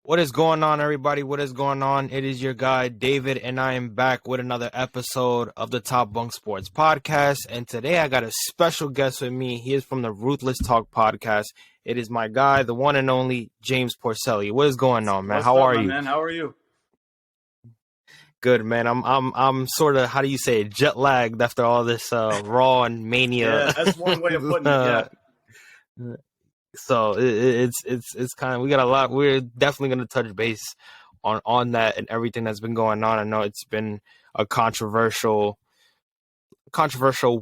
What is going on, everybody? What is going on? It is your guy, David, and I am back with another episode of the Top Bunk Sports Podcast. And today I got a special guest with me. He is from the Ruthless Talk Podcast. It is my guy, the one and only James Porcelly. What is going on, man? How are you? Man? How are you? Good, man. I'm sort of, how do you say it, jet lagged after all this Raw and Mania. Yeah, that's one way of putting it. Yeah. So it's kind of, we got a lot. We're definitely going to touch base on that and everything that's been going on. I know it's been a controversial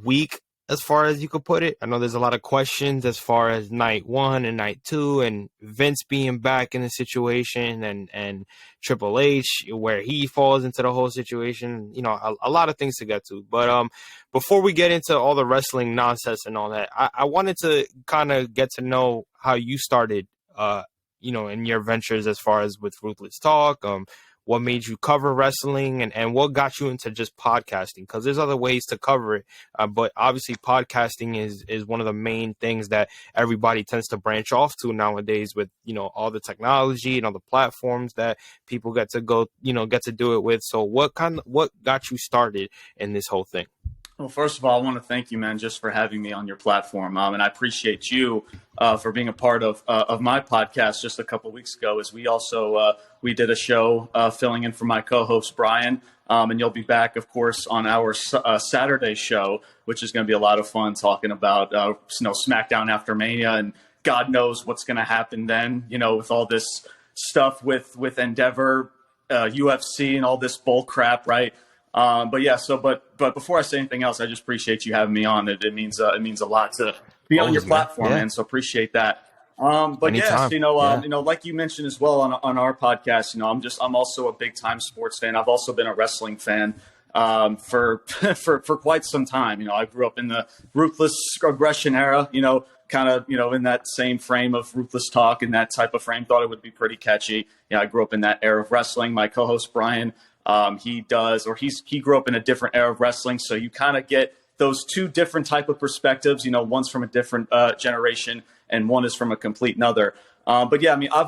week, as far as you could put it. I know there's a lot of questions as far as night one and night two, and Vince being back in the situation, and Triple H, where he falls into the whole situation. You know, a lot of things to get to. But before we get into all the wrestling nonsense and all that, I wanted to kind of get to know how you started, in your ventures as far as with Ruthless Talk. What made you cover wrestling, and what got you into just podcasting? Because there's other ways to cover it, but obviously podcasting is one of the main things that everybody tends to branch off to nowadays, with all the technology and all the platforms that people get to do it with. So what got you started in this whole thing? Well, first of all, I want to thank you, man, just for having me on your platform. And I appreciate you for being a part of my podcast just a couple of weeks ago, as we also we did a show filling in for my co-host, Brian. And you'll be back, of course, on our Saturday show, which is going to be a lot of fun, talking about SmackDown after Mania, and God knows what's going to happen then, with all this stuff with Endeavor, UFC, and all this bull crap, right? But before I say anything else, I just appreciate you having me on. It means a lot to be on your platform, man. So appreciate that. But anytime. Yes, like you mentioned as well on our podcast, I'm also a big time sports fan. I've also been a wrestling fan for quite some time. I grew up in the Ruthless Aggression era, kind of, in that same frame of Ruthless Talk, and that type of frame. Thought it would be pretty catchy. I grew up in that era of wrestling. My co-host Brian, he grew up in a different era of wrestling. So you kind of get those two different type of perspectives, one's from a different generation and one is from a complete another. I've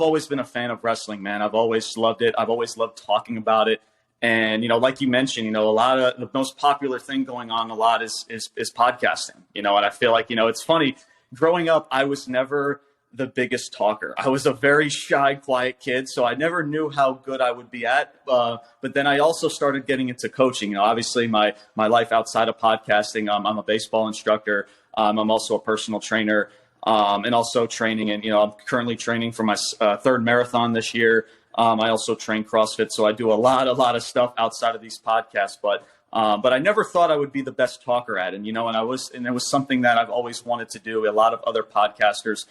always been a fan of wrestling, man. I've always loved it. I've always loved talking about it. And, like you mentioned, a lot of the most popular thing going on a lot is podcasting, and I feel like, it's funny. Growing up, I was never the biggest talker. I was a very shy, quiet kid, so I never knew how good I would be at. But then I also started getting into coaching. Obviously my life outside of podcasting, I'm a baseball instructor. I'm also a personal trainer, and also training. And, I'm currently training for my third marathon this year. I also train CrossFit, so I do a lot of stuff outside of these podcasts. But I never thought I would be the best talker at it. And, and it was something that I've always wanted to do. A lot of other podcasters,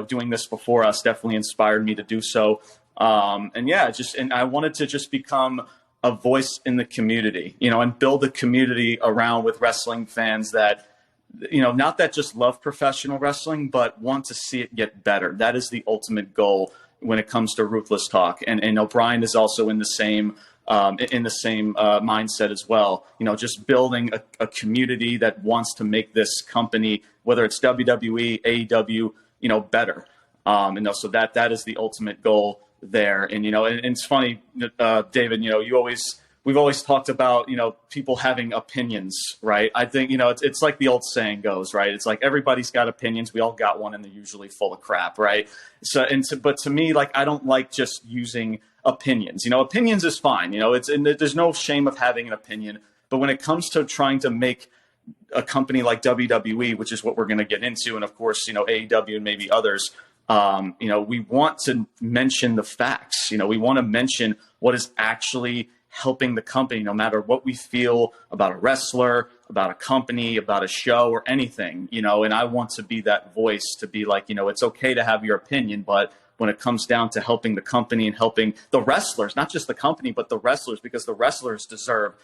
doing this before us definitely inspired me to do so. And I wanted to just become a voice in the community, and build a community around with wrestling fans that, not that just love professional wrestling, but want to see it get better. That is the ultimate goal when it comes to Ruthless Talk. And O'Brien is also in the same mindset as well. Just building a community that wants to make this company, whether it's WWE, AEW, better. So that is the ultimate goal there. And, and it's funny, David, we've always talked about, people having opinions, right? I think, it's like the old saying goes, right? It's like, everybody's got opinions. We all got one, and they're usually full of crap, right? But to me, like, I don't like just using opinions. Opinions is fine. There's no shame of having an opinion. But when it comes to trying to make a company like WWE, which is what we're going to get into, and of course, AEW and maybe others, we want to mention the facts. We want to mention what is actually helping the company, no matter what we feel about a wrestler, about a company, about a show, or anything, and I want to be that voice to be like, it's okay to have your opinion, but when it comes down to helping the company and helping the wrestlers, not just the company, but the wrestlers, because the wrestlers deserve,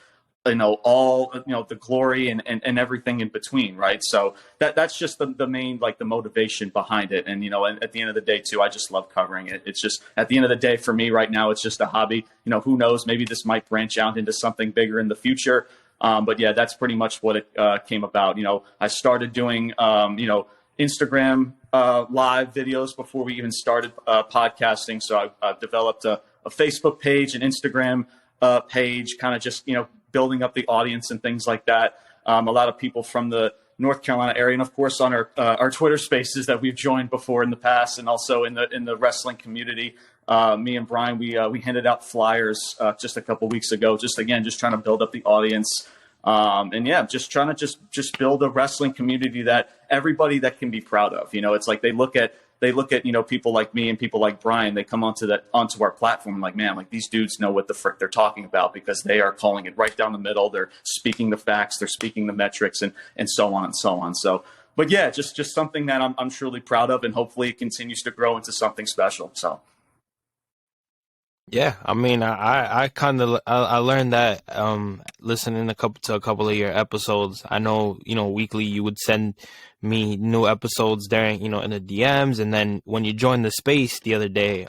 all, the glory and everything in between. Right. So that's just the main, like, the motivation behind it. And, and at the end of the day too, I just love covering it. It's just, at the end of the day, for me right now, it's just a hobby. Who knows, maybe this might branch out into something bigger in the future. But yeah, that's pretty much what it came about. I started doing, Instagram live videos before we even started podcasting. So I've developed a Facebook page, an Instagram page, kind of just, building up the audience and things like that. A lot of people from the North Carolina area, and of course on our Twitter spaces that we've joined before in the past, and also in the wrestling community. Me and Brian, we handed out flyers just a couple weeks ago, just trying to build up the audience. And yeah, just trying to just build a wrestling community that everybody that can be proud of. It's like they look at people like me and people like Brian. They come onto our platform like, man, like these dudes know what the frick they're talking about, because they are calling it right down the middle. They're speaking the facts, they're speaking the metrics, and so on and so on. So, but yeah, just something that I'm truly proud of, and hopefully it continues to grow into something special. So. Yeah, I mean, I kind of I learned that listening to a couple of your episodes. I know, weekly you would send me new episodes during, in the DMs, and then when you joined the space the other day,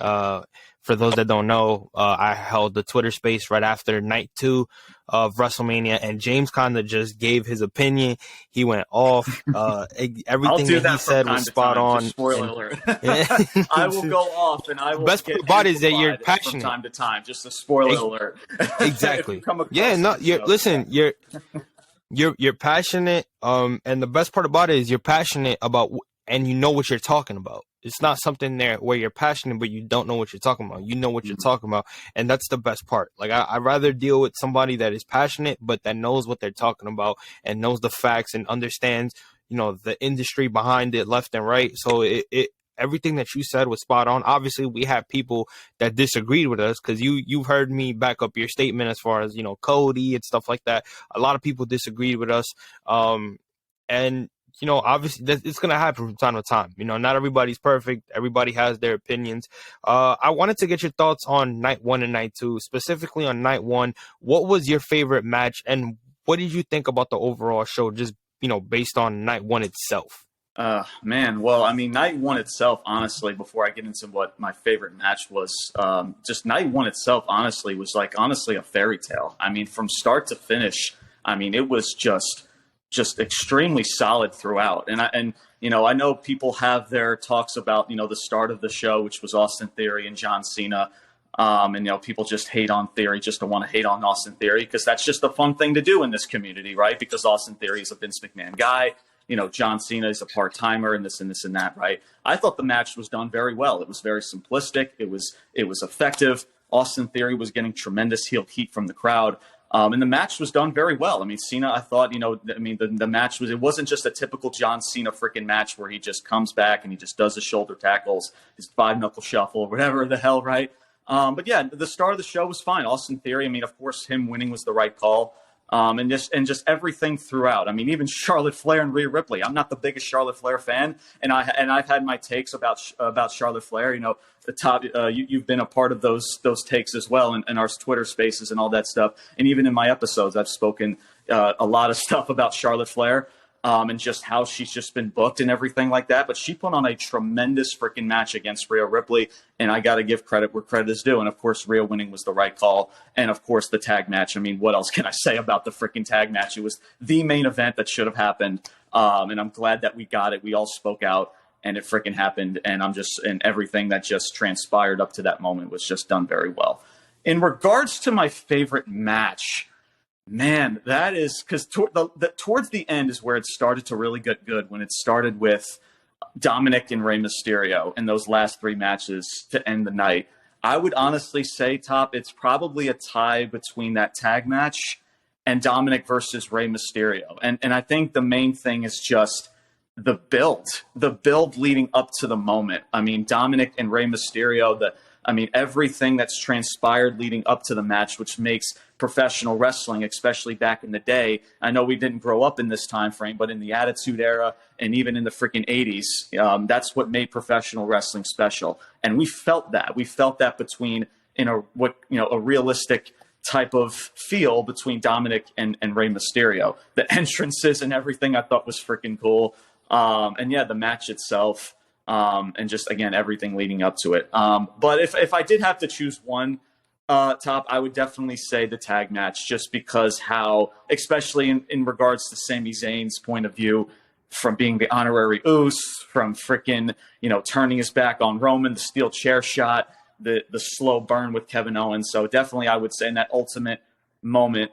for those that don't know, I held the Twitter space right after night 2 of WrestleMania, and James kind of just gave his opinion. He went off. Everything that he said was spot on. Spoiler alert. I will go off, and I will. Best part about it is that you're passionate from time to time. Just a spoiler alert. Exactly. Yeah. No. Listen. You're passionate. And the best part about it is you're passionate about, and you know what you're talking about. It's not something there where you're passionate, but you don't know what you're talking about. You know what you're talking about. And that's the best part. Like, I'd rather deal with somebody that is passionate, but that knows what they're talking about and knows the facts and understands, the industry behind it left and right. So everything that you said was spot on. Obviously, we have people that disagreed with us, because you've heard me back up your statement as far as, Cody and stuff like that. A lot of people disagreed with us. And obviously it's going to happen from time to time. Not everybody's perfect. Everybody has their opinions. I wanted to get your thoughts on night 1 and night 2, specifically on night 1. What was your favorite match, and what did you think about the overall show, just, based on night 1 itself? Man, well, I mean, night 1 itself, honestly, before I get into what my favorite match was, just night 1 itself, honestly, was a fairy tale. I mean, from start to finish, I mean, it was just extremely solid throughout. And I know people have their talks about, the start of the show, which was Austin Theory and John Cena. And, people just hate on Theory just to want to hate on Austin Theory, because that's just a fun thing to do in this community, right? Because Austin Theory is a Vince McMahon guy. John Cena is a part-timer, and this and this and that, right? I thought the match was done very well. It was very simplistic. It was effective. Austin Theory was getting tremendous heel heat from the crowd. And the match was done very well. I mean, Cena, I thought, the match it wasn't just a typical John Cena freaking match where he just comes back and he just does his shoulder tackles, his 5-knuckle shuffle, whatever the hell, right? But yeah, the start of the show was fine. Austin Theory, I mean, of course, him winning was the right call. And just everything throughout. I mean, even Charlotte Flair and Rhea Ripley. I'm not the biggest Charlotte Flair fan, and I've had my takes about Charlotte Flair. The top. You've been a part of those takes as well, in our Twitter spaces and all that stuff. And even in my episodes, I've spoken a lot of stuff about Charlotte Flair. And just how she's just been booked and everything like that. But she put on a tremendous freaking match against Rhea Ripley, and I got to give credit where credit is due. And, of course, Rhea winning was the right call. And, of course, the tag match. I mean, what else can I say about the freaking tag match? It was the main event that should have happened, and I'm glad that we got it. We all spoke out, and it freaking happened, and and everything that just transpired up to that moment was just done very well. In regards to my favorite match, man, that is because towards the end is where it started to really get good, when it started with Dominic and Rey Mysterio in those last 3 matches to end the night. I would honestly say, Top, it's probably a tie between that tag match and Dominic versus Rey Mysterio. And I think the main thing is just the build leading up to the moment. I mean, Dominic and Rey Mysterio, everything that's transpired leading up to the match, which makes professional wrestling, especially back in the day. I know we didn't grow up in this time frame, but in the Attitude Era and even in the freaking 80s, that's what made professional wrestling special. And we felt that. We felt that between a realistic type of feel between Dominic and Rey Mysterio. The entrances and everything I thought was freaking cool. And yeah, the match itself. And just, again, everything leading up to it. But if I did have to choose one, Top, I would definitely say the tag match, just because how, especially in regards to Sami Zayn's point of view, from being the honorary Uce, from freaking, turning his back on Roman, the steel chair shot, the slow burn with Kevin Owens. So definitely I would say in that ultimate moment,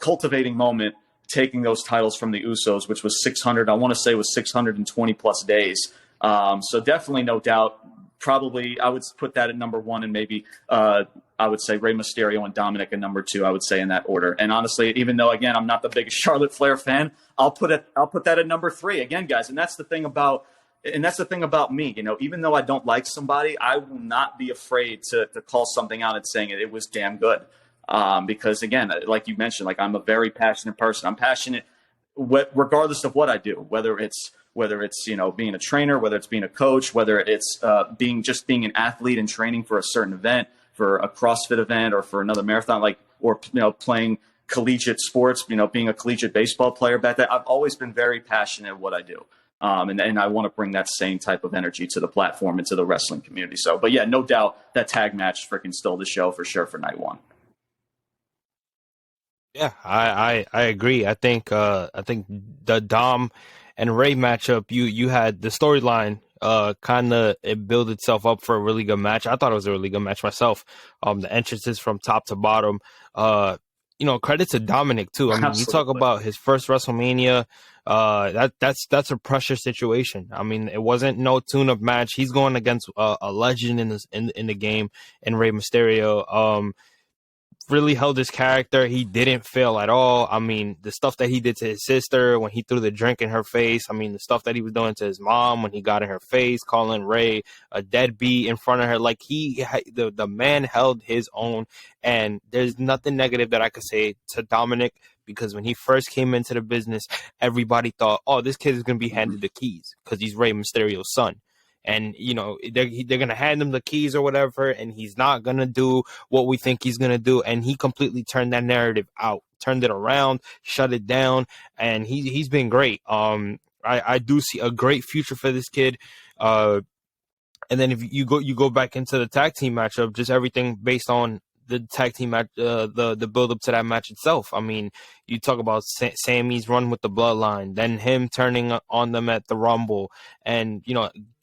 cultivating moment, taking those titles from the Usos, which was 600, I want to say it was 620 plus days. So definitely, no doubt, probably I would put that at number one, and maybe I would say Rey Mysterio and Dominic at number two. I would say in that order. And honestly, even though again I'm not the biggest Charlotte Flair fan, I'll put that at number three again, guys. And that's the thing about me. Even though I don't like somebody, I will not be afraid to call something out and saying it was damn good. Because again, like you mentioned, like I'm a very passionate person. I'm passionate regardless of what I do, whether it's being a trainer, whether it's being a coach, whether it's being an athlete and training for a certain event, for a CrossFit event, or for another marathon, or playing collegiate sports, being a collegiate baseball player back then. I've always been very passionate at what I do. And I want to bring that same type of energy to the platform and to the wrestling community. So, but yeah, no doubt that tag match freaking stole the show for sure for night one. Yeah, I agree. I think the Dom and Ray matchup, you had the storyline kind of it built itself up for a really good match. I thought it was a really good match myself. The entrances from top to bottom. Credit to Dominic too. I mean, you talk about his first WrestleMania. That's a pressure situation. I mean, it wasn't no tune-up match. He's going against a legend in the game, in Rey Mysterio. Really held his character. He didn't fail at all. I mean, the stuff that he did to his sister when he threw the drink in her face. I mean, the stuff that he was doing to his mom when he got in her face, calling Ray a deadbeat in front of her. Like the man held his own, and there's nothing negative that I could say to Dominic, because when he first came into the business, everybody thought, oh, this kid is going to be handed the keys because he's Rey Mysterio's son. And, they're going to hand him the keys or whatever, and he's not going to do what we think he's going to do. And he completely turned that narrative out, turned it around, shut it down, and he's been great. I do see a great future for this kid. And then if you go back into the tag team matchup, just everything based on the tag team match, the build up to that match itself. I mean, you talk about Sammy's run with the Bloodline, then him turning on them at the Rumble, and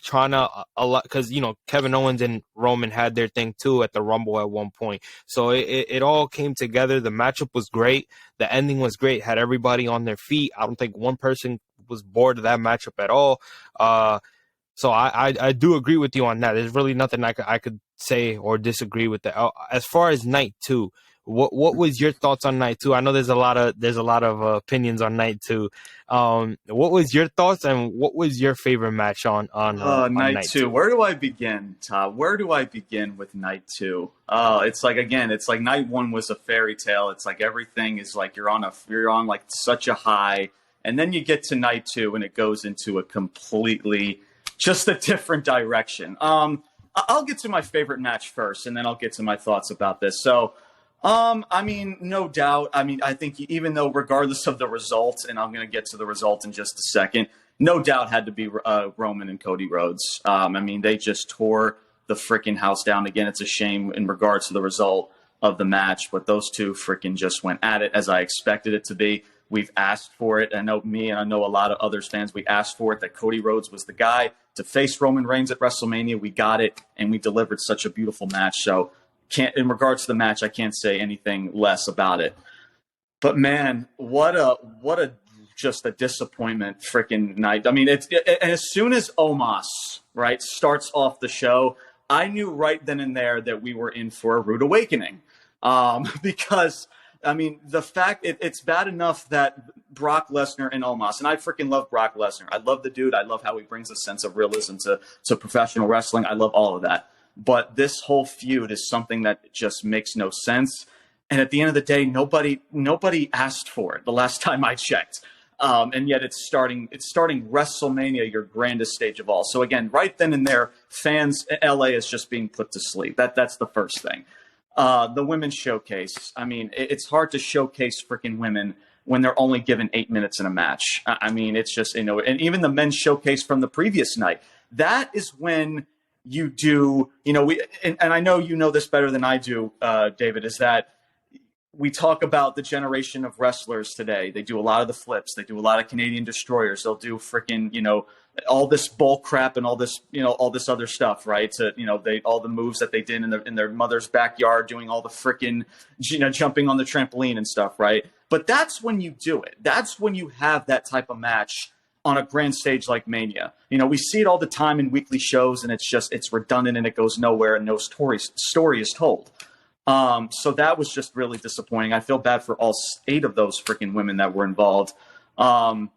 trying to a lot, because Kevin Owens and Roman had their thing too at the Rumble at one point. So it all came together. The matchup was great. The ending was great. Had everybody on their feet. I don't think one person was bored of that matchup at all. So I do agree with you on that. There's really nothing I could say or disagree with that. As far as night two, what was your thoughts on night two? I know there's a lot of opinions on night two. What was your thoughts, and what was your favorite match on night two? Where do I begin, Todd? Where do I begin with night two? It's like night one was a fairy tale. It's like everything is like you're on like such a high, and then you get to night two and it goes into a completely just a different direction. I'll get to my favorite match first, and then I'll get to my thoughts about this. So, I mean, no doubt. I mean, I think even though regardless of the result, and I'm going to get to the result in just a second, no doubt had to be Roman and Cody Rhodes. I mean, they just tore the freaking house down. Again, it's a shame in regards to the result of the match, but those two freaking just went at it as I expected it to be. We've asked for it. I know me and I know a lot of others fans, we asked for it, that Cody Rhodes was the guy to face Roman Reigns at WrestleMania. We got it, and we delivered such a beautiful match. So in regards to the match, I can't say anything less about it. But man, what a just a disappointment freaking night. I mean, and as soon as Omos, right, starts off the show, I knew right then and there that we were in for a rude awakening. Because I mean, the fact it's bad enough that Brock Lesnar and Omos, and I freaking love Brock Lesnar. I love the dude. I love how he brings a sense of realism to professional wrestling. I love all of that. But this whole feud is something that just makes no sense. And at the end of the day, nobody asked for it the last time I checked. And yet it's starting WrestleMania, your grandest stage of all. So again, right then and there, fans, LA is just being put to sleep. That's the first thing. The women's showcase. I mean, it's hard to showcase freaking women when they're only given 8 minutes in a match. I mean, it's just, and even the men's showcase from the previous night, that is when you do, and I know you know this better than I do, David, is that we talk about the generation of wrestlers today. They do a lot of the flips. They do a lot of Canadian destroyers. They'll do freaking, all this bull crap and all this, all this other stuff, right? To, all the moves that they did in their mother's backyard, doing all the freaking, jumping on the trampoline and stuff, right? But that's when you do it. That's when you have that type of match on a grand stage like Mania. We see it all the time in weekly shows, and it's redundant and it goes nowhere, and no story is told. So that was just really disappointing. I feel bad for all 8 of those freaking women that were involved. And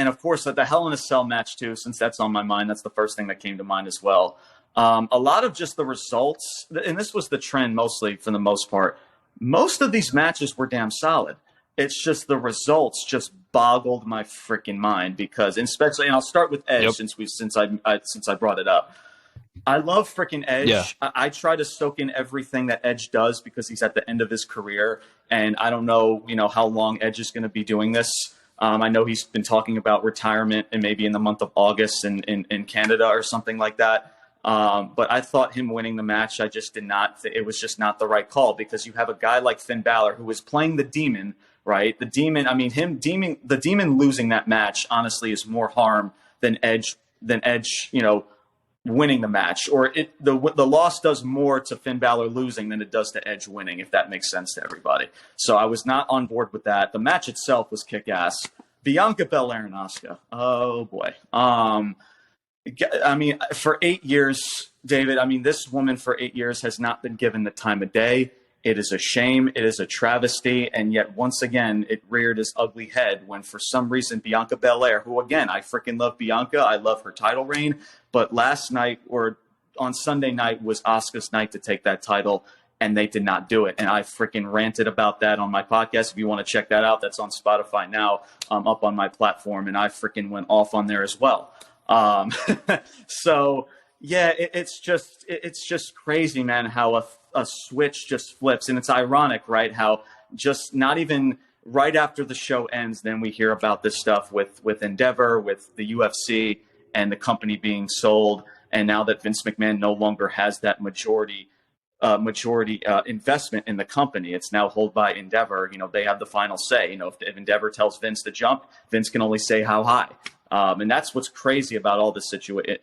of course, at the Hell in a Cell match too, since that's on my mind, that's the first thing that came to mind as well. A lot of just the results, and this was the trend mostly for the most part. Most of these matches were damn solid. It's just the results just boggled my freaking mind because, especially, and I'll start with Edge since I brought it up. I love freaking Edge. Yeah. I try to soak in everything that Edge does because he's at the end of his career, and I don't know, how long Edge is going to be doing this. I know he's been talking about retirement and maybe in the month of August in Canada or something like that. But I thought him winning the match, I just did not. It was just not the right call because you have a guy like Finn Balor who was playing the Demon, right? The Demon. I mean, the Demon losing that match honestly is more harm than Edge. Winning the match, or the loss does more to Finn Balor losing than it does to Edge winning, if that makes sense to everybody. So I was not on board with that. The match itself was kick-ass. Bianca Belair and Asuka. Oh boy. I mean, for 8 years, David, this woman for 8 years has not been given the time of day. It is a shame. It is a travesty. And yet, once again, it reared its ugly head when, for some reason, Bianca Belair, who, again, I freaking love Bianca. I love her title reign. But last night, or on Sunday night, was Asuka's night to take that title, and they did not do it. And I freaking ranted about that on my podcast. If you want to check that out, that's on Spotify now, up on my platform. And I freaking went off on there as well. So, yeah, it's just crazy, man, how a switch just flips. And it's ironic, right, how just not even right after the show ends, then we hear about this stuff with Endeavor, with the UFC, and the company being sold. And now that Vince McMahon no longer has that majority investment in the company, it's now held by Endeavor. They have the final say. If Endeavor tells Vince to jump, Vince can only say how high. And that's what's crazy about all this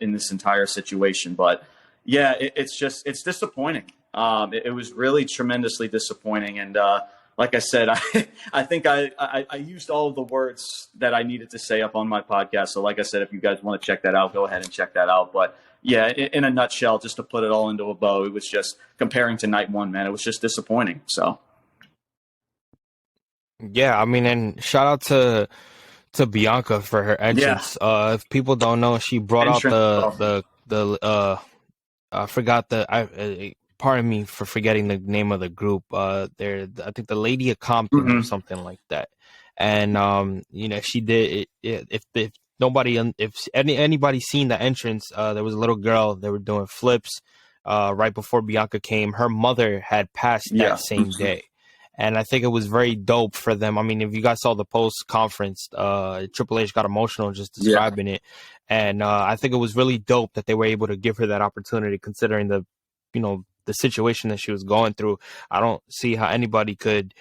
in this entire situation. But yeah, it's disappointing. It was really tremendously disappointing. And like I said, I think I used all of the words that I needed to say up on my podcast. So like I said, if you guys want to check that out, go ahead and check that out. But yeah, in a nutshell, just to put it all into a bow, it was just comparing to night one, man. It was just disappointing. So. Yeah, and shout out to Bianca for her entrance. Yeah. If people don't know, she brought out the I forgot pardon me for forgetting the name of the group. I think the Lady of Compton or something like that. And she did it. If anybody seen the entrance, there was a little girl. They were doing flips right before Bianca came. Her mother had passed that same day. And I think it was very dope for them. If you guys saw the post-conference, Triple H got emotional just describing it. And I think it was really dope that they were able to give her that opportunity, considering the situation that she was going through. I don't see how anybody could,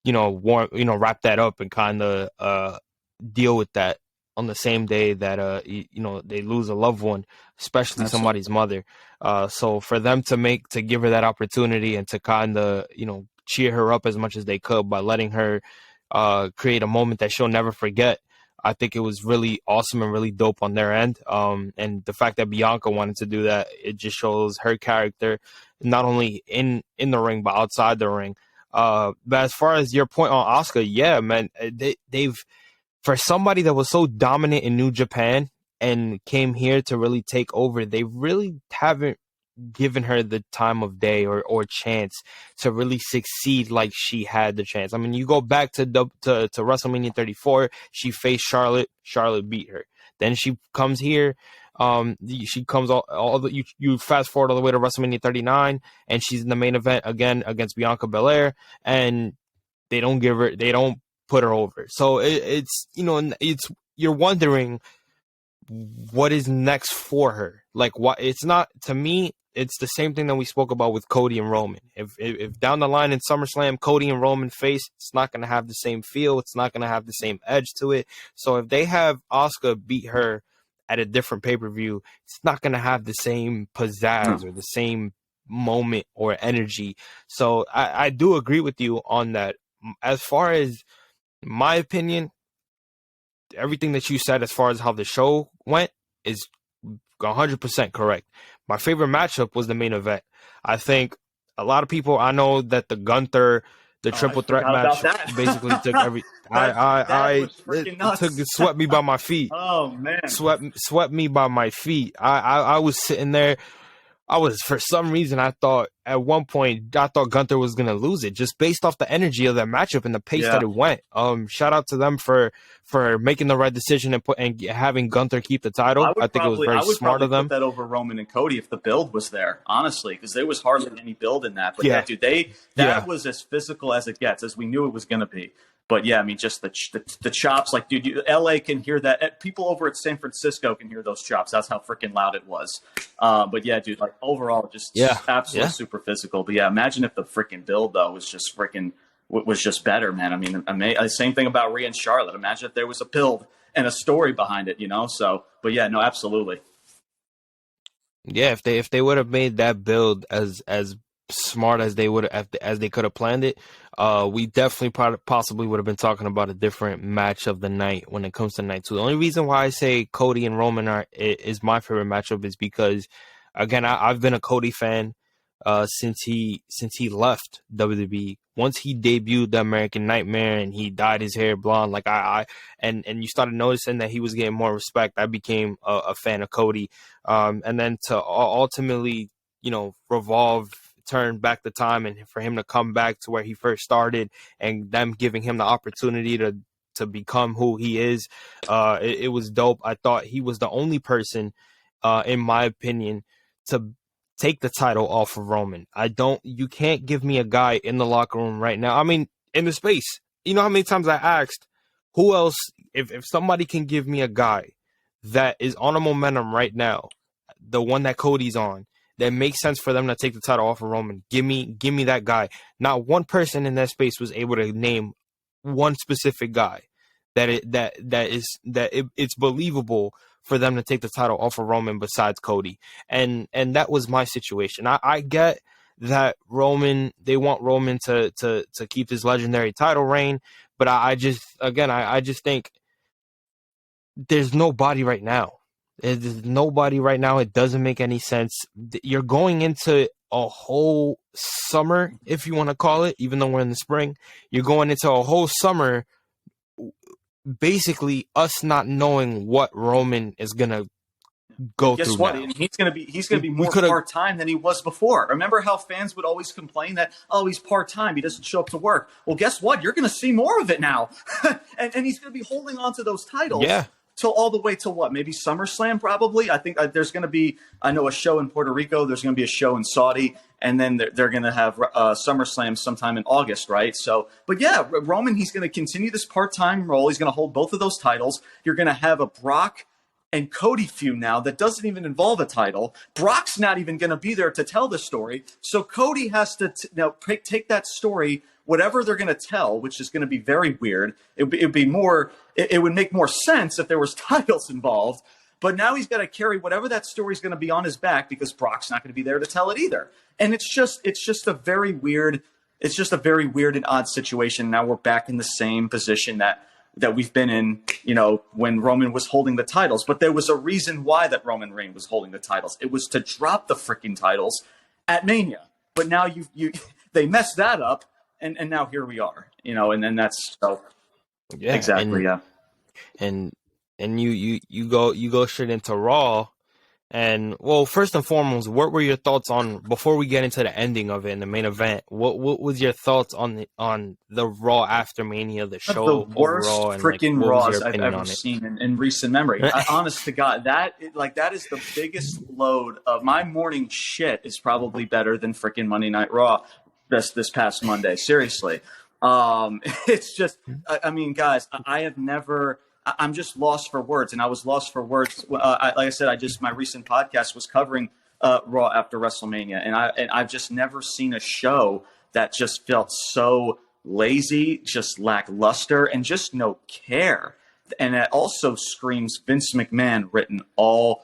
wrap that up and kind of deal with that on the same day that, they lose a loved one, especially somebody's mother. So for them to give her that opportunity and to kind of, cheer her up as much as they could by letting her create a moment that she'll never forget. I think it was really awesome and really dope on their end. And the fact that Bianca wanted to do that, it just shows her character, not only in the ring, but outside the ring. But as far as your point on Asuka, yeah, man, they've, for somebody that was so dominant in New Japan and came here to really take over, they really haven't given her the time of day or chance to really succeed like she had the chance. You go back to WrestleMania 34, she faced Charlotte beat her. Then she comes here, she comes you fast forward all the way to WrestleMania 39, and she's in the main event again against Bianca Belair, and they don't put her over. So it's you're wondering what is next for her. Like, what? It's not, to me, it's the same thing that we spoke about with Cody and Roman. If down the line in SummerSlam, Cody and Roman face, it's not going to have the same feel. It's not going to have the same edge to it. So if they have Asuka beat her at a different pay-per-view, it's not going to have the same pizzazz or the same moment or energy. So I do agree with you on that. As far as my opinion, everything that you said as far as how the show went is 100% correct. My favorite matchup was the main event. I think a lot of people, I know that the Gunther, the triple threat match basically took every. It swept me by my feet. Oh man, swept me by my feet. I was sitting there. For some reason, I thought at one point, Gunther was going to lose it just based off the energy of that matchup and the pace that it went. Shout out to them for making the right decision and having Gunther keep the title. I think it was very smart of them. Put that over Roman and Cody if the build was there, honestly, because there was hardly any build in that. But dude, that was as physical as it gets, as we knew it was going to be. But yeah, I mean, just the chops, like, dude, LA can hear that. People over at San Francisco can hear those chops. That's how freaking loud it was. But yeah, dude, like overall, just absolutely super physical. But yeah, imagine if the freaking build though was just better, man. I mean, same thing about Rhea and Charlotte. Imagine if there was a build and a story behind it, you know? So, but yeah, no, absolutely. Yeah, if they would have made that build as smart as they could have planned it, we definitely possibly would have been talking about a different match of the night when it comes to night 2. The only reason why I say Cody and Roman is my favorite matchup is because, again, I've been a Cody fan since he left WWE. Once he debuted the American Nightmare and he dyed his hair blonde, like and you started noticing that he was getting more respect, I became a fan of Cody. And then to ultimately, turn back the time and for him to come back to where he first started and them giving him the opportunity to become who he is, it was dope. I thought he was the only person, in my opinion, to take the title off of Roman. You can't give me a guy in the locker room right now. I mean, in the space, you know how many times I asked who else, if somebody can give me a guy that is on a momentum right now, the one that Cody's on, that makes sense for them to take the title off of Roman. Give me that guy. Not one person in that space was able to name one specific guy it's believable for them to take the title off of Roman besides Cody. And that was my situation. I get that they want Roman to keep his legendary title reign, but I just think there's nobody right now. There's nobody right now. It doesn't make any sense. You're going into a whole summer, if you want to call it, even though we're in the spring. You're going into a whole summer, basically us not knowing what Roman is gonna go through. Guess what? Now. He's gonna be more part-time than he was before. Remember how fans would always complain that, oh, he's part-time, he doesn't show up to work. Well, guess what? You're gonna see more of it now, and he's gonna be holding on to those titles. Yeah. Till all the way to what? Maybe SummerSlam, probably. I think there's going to be, I know, a show in Puerto Rico. There's going to be a show in Saudi. And then they're going to have SummerSlam sometime in August, right? So, but yeah, Roman, he's going to continue this part-time role. He's going to hold both of those titles. You're going to have a Brock and Cody feud now that doesn't even involve a title. Brock's not even going to be there to tell the story. So Cody has to now take that story, whatever they're going to tell, which is going to be very weird. It would make more sense if there was titles involved. But now he's got to carry whatever that story is going to be on his back because Brock's not going to be there to tell it either. And it's just a very weird and odd situation. Now we're back in the same position that we've been in, when Roman was holding the titles. But there was a reason why that Roman Reigns was holding the titles. It was to drop the freaking titles at Mania. But now they messed that up. And now here we are, and then that's exactly. And you go straight into Raw. And well, first and foremost, what were your thoughts on, before we get into the ending of it in the main event, what was your thoughts on the Raw after Mania, the show the worst overall, and freaking Raws I've ever seen in recent memory. Honest to God, that is the biggest load of my morning shit is probably better than freaking Monday Night Raw this past Monday. Seriously. It's just, I mean, guys, I'm just lost for words, and I was lost for words. Like I said, my recent podcast was covering Raw after WrestleMania, and I've just never seen a show that just felt so lazy, just lackluster, and just no care. And that also screams Vince McMahon written all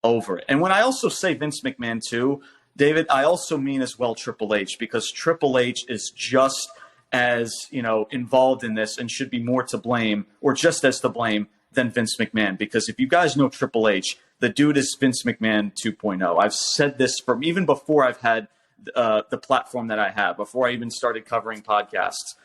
over it. And when I also say Vince McMahon too, David, I also mean as well Triple H, because Triple H is just as, involved in this and should be more to blame, or just as to blame, than Vince McMahon. Because if you guys know Triple H, the dude is Vince McMahon 2.0. I've said this from even before I've had the platform that I have, before I even started covering podcasts.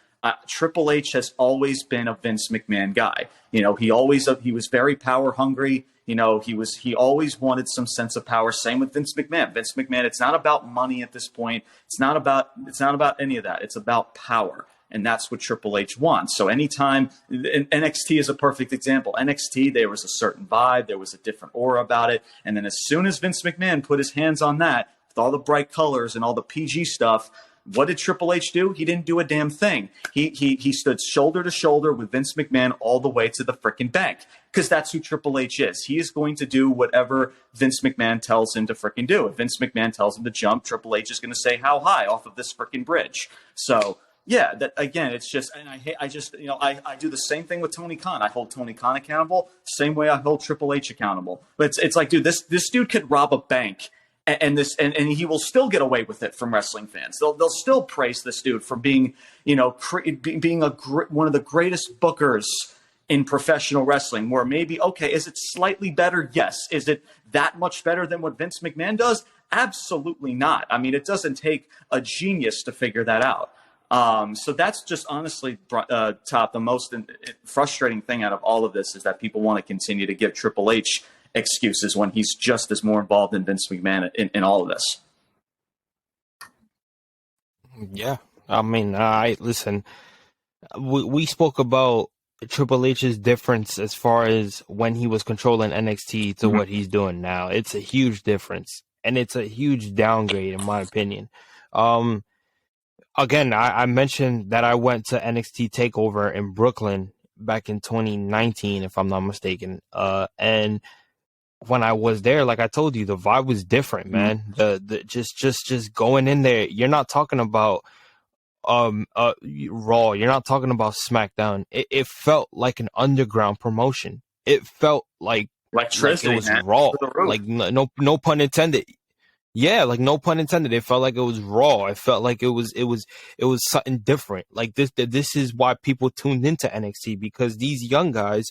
Triple H has always been a Vince McMahon guy. He was very power hungry. He always wanted some sense of power. Same with Vince McMahon. Vince McMahon, it's not about money at this point. It's not about any of that. It's about power. And that's what Triple H wants. So anytime, NXT is a perfect example. NXT, there was a certain vibe. There was a different aura about it. And then as soon as Vince McMahon put his hands on that, with all the bright colors and all the PG stuff, what did Triple H do? He didn't do a damn thing. He stood shoulder to shoulder with Vince McMahon all the way to the frickin' bank, because that's who Triple H is. He is going to do whatever Vince McMahon tells him to frickin' do. If Vince McMahon tells him to jump, Triple H is going to say how high off of this frickin' bridge. So yeah, that again, it's just, and I do the same thing with Tony Khan. I hold Tony Khan accountable, same way I hold Triple H accountable. But it's like, dude, this dude could rob a bank. And he will still get away with it from wrestling fans. They'll still praise this dude for being, being one of the greatest bookers in professional wrestling. Where maybe, okay, is it slightly better? Yes. Is it that much better than what Vince McMahon does? Absolutely not. I mean, it doesn't take a genius to figure that out. So that's just honestly, Top, the most frustrating thing out of all of this is that people want to continue to give Triple H excuses when he's just as more involved than Vince McMahon in all of this. Yeah, I mean, listen. We spoke about Triple H's difference as far as when he was controlling NXT to what he's doing now. It's a huge difference, and it's a huge downgrade in my opinion. Again, I mentioned that I went to NXT TakeOver in Brooklyn back in 2019, if I'm not mistaken, and when I was there, like I told you, the vibe was different, man. The just going in there, you're not talking about Raw, you're not talking about SmackDown. It felt like an underground promotion. It felt like it was Raw. Like no pun intended. Yeah, like no pun intended. It felt like it was Raw. It felt like it was something different. Like this is why people tuned into NXT, because these young guys,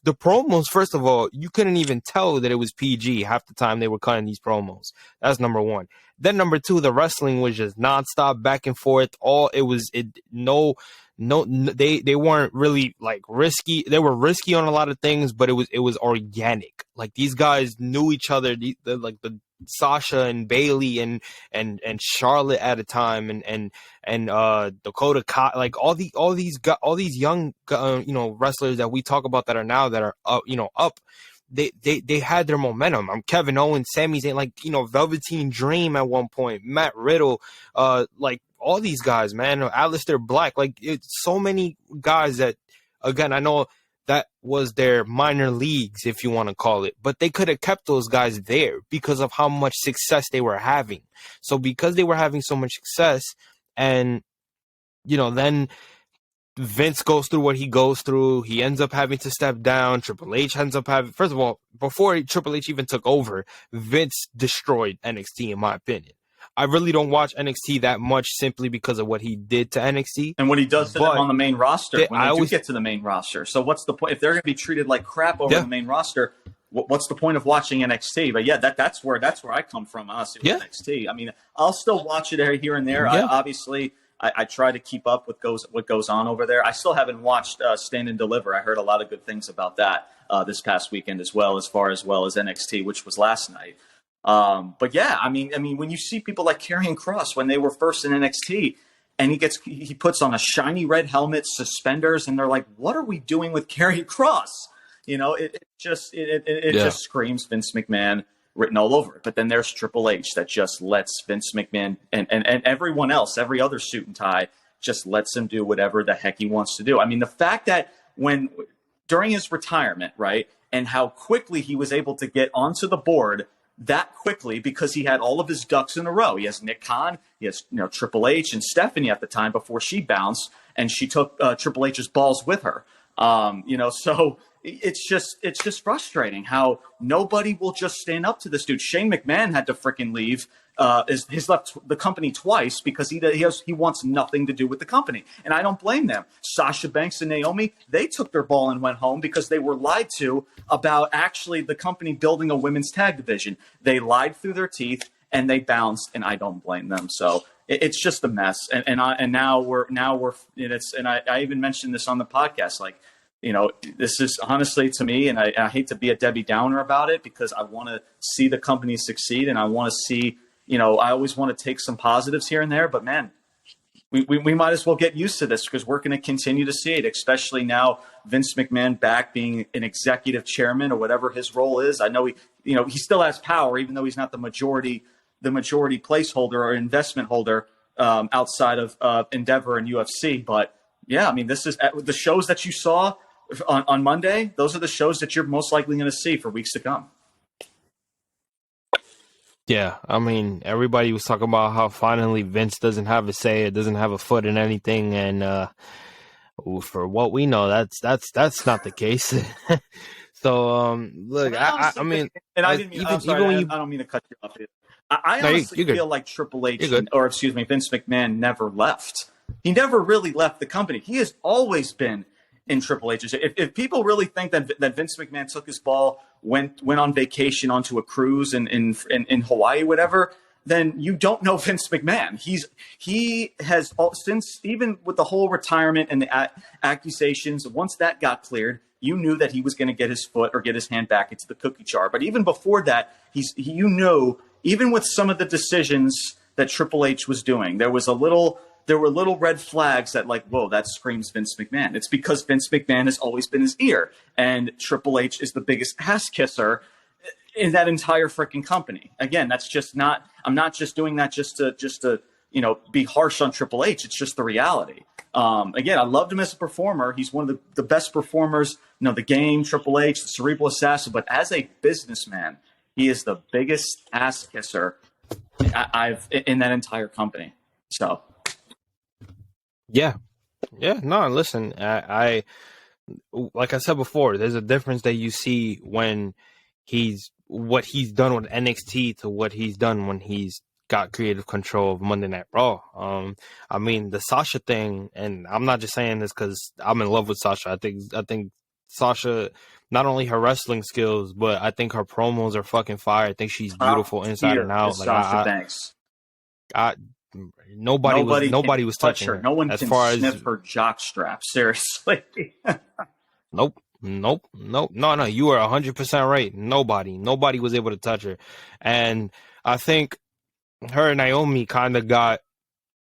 the promos, first of all, you couldn't even tell that it was PG half the time they were cutting these promos. That's number one. Then number two, the wrestling was just nonstop, back and forth. They weren't really like risky. They were risky on a lot of things, but it was organic. Like these guys knew each other. The Sasha and Bailey and Charlotte at a time and Dakota Kai, like all these young wrestlers that we talk about that are now that are up. They had their momentum. Kevin Owens, Sami Zayn, like Velveteen Dream at one point, Matt Riddle, like all these guys, man, Aleister Black, like it's so many guys that, again, I know that was their minor leagues, if you want to call it, but they could have kept those guys there because of how much success they were having. So because they were having so much success, and then Vince goes through what he goes through, he ends up having to step down. Triple H ends up having, first of all, before Triple H even took over, Vince destroyed NXT, in my opinion. I really don't watch NXT that much simply because of what he did to NXT. And what he does to them on the main roster when they do get to the main roster. So what's the point? If they're going to be treated like crap over the main roster, what's the point of watching NXT? But yeah, that's where I come from, honestly, with NXT. I mean, I'll still watch it here and there. Yeah. I try to keep up with what goes on over there. I still haven't watched Stand and Deliver. I heard a lot of good things about that this past weekend as well as NXT, which was last night. But yeah, I mean, when you see people like Karrion Kross when they were first in NXT, and he puts on a shiny red helmet, suspenders, and they're like, "What are we doing with Karrion Kross?" It just screams Vince McMahon written all over it. But then there's Triple H that just lets Vince McMahon and everyone else, every other suit and tie, just lets him do whatever the heck he wants to do. I mean, the fact that during his retirement, right, and how quickly he was able to get onto the board that quickly because he had all of his ducks in a row. He has Nick Khan, he has Triple H and Stephanie at the time before she bounced, and she took Triple H's balls with her. So it's just frustrating how nobody will just stand up to this dude. Shane McMahon had to freaking leave. He's left the company twice because he wants nothing to do with the company, and I don't blame them. Sasha Banks and Naomi, they took their ball and went home because they were lied to about actually the company building a women's tag division. They lied through their teeth and they bounced, and I don't blame them. So it's just a mess, and now we're and I even mentioned this on the podcast, like. This is honestly to me, and I hate to be a Debbie Downer about it because I want to see the company succeed, and I want to see. I always want to take some positives here and there, but man, we might as well get used to this because we're going to continue to see it, especially now Vince McMahon back being an executive chairman or whatever his role is. I know he still has power, even though he's not the majority placeholder or investment holder outside of Endeavor and UFC. But yeah, I mean, this is the shows that you saw on Monday. Those are the shows that you're most likely going to see for weeks to come. Yeah, I mean, everybody was talking about how finally Vince doesn't have a say, it doesn't have a foot in anything, and for what we know, that's not the case. So, look, I mean, and I didn't mean, I don't mean to cut you off. I honestly feel like Triple H, Vince McMahon never left. He never really left the company. He has always been in Triple H's. If people really think that Vince McMahon took his ball, went on vacation onto a cruise in Hawaii, whatever, then you don't know Vince McMahon. He has since, even with the whole retirement and the accusations, once that got cleared, you knew that he was going to get his foot or get his hand back into the cookie jar. But even before that, even with some of the decisions that Triple H was doing, there were little red flags that like, whoa, that screams Vince McMahon. It's because Vince McMahon has always been his ear, and Triple H is the biggest ass kisser in that entire freaking company. Again, that's just not. I'm not just doing that just to be harsh on Triple H. It's just the reality. Again, I loved him as a performer. He's one of the best performers. The game, Triple H, the cerebral assassin. But as a businessman, he is the biggest ass kisser I've in that entire company. So. Yeah. No, listen, I like I said before, there's a difference that you see when what he's done with NXT to what he's done when he's got creative control of Monday Night Raw. I mean, the Sasha thing, and I'm not just saying this because I'm in love with Sasha. I think Sasha, not only her wrestling skills, but I think her promos are fucking fire. I think she's beautiful inside and out. Like Sasha Banks. Nobody was touching her. No one can sniff her jock strap. Seriously. Nope. No. You are 100% right. Nobody was able to touch her, and I think her and Naomi kind of got.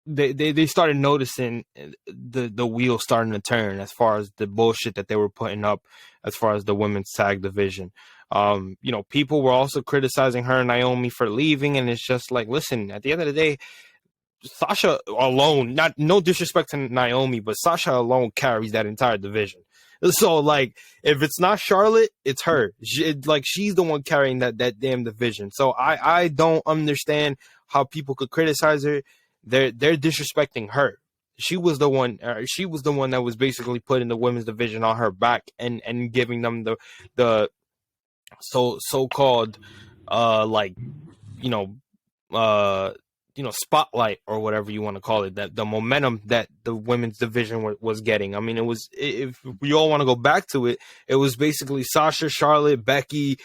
They started noticing the wheel starting to turn as far as the bullshit that they were putting up as far as the women's tag division. People were also criticizing her and Naomi for leaving, and it's just like, listen, at the end of the day, Sasha alone, no disrespect to Naomi, but Sasha alone carries that entire division. So, like, if it's not Charlotte, it's her. She's the one carrying that damn division. So I don't understand how people could criticize her. They're disrespecting her. She was the one that was basically putting the women's division on her back and giving them the so-called spotlight or whatever you want to call it, that the momentum that the women's division was getting. I mean, if we all want to go back to it, it was basically Sasha, Charlotte, Becky,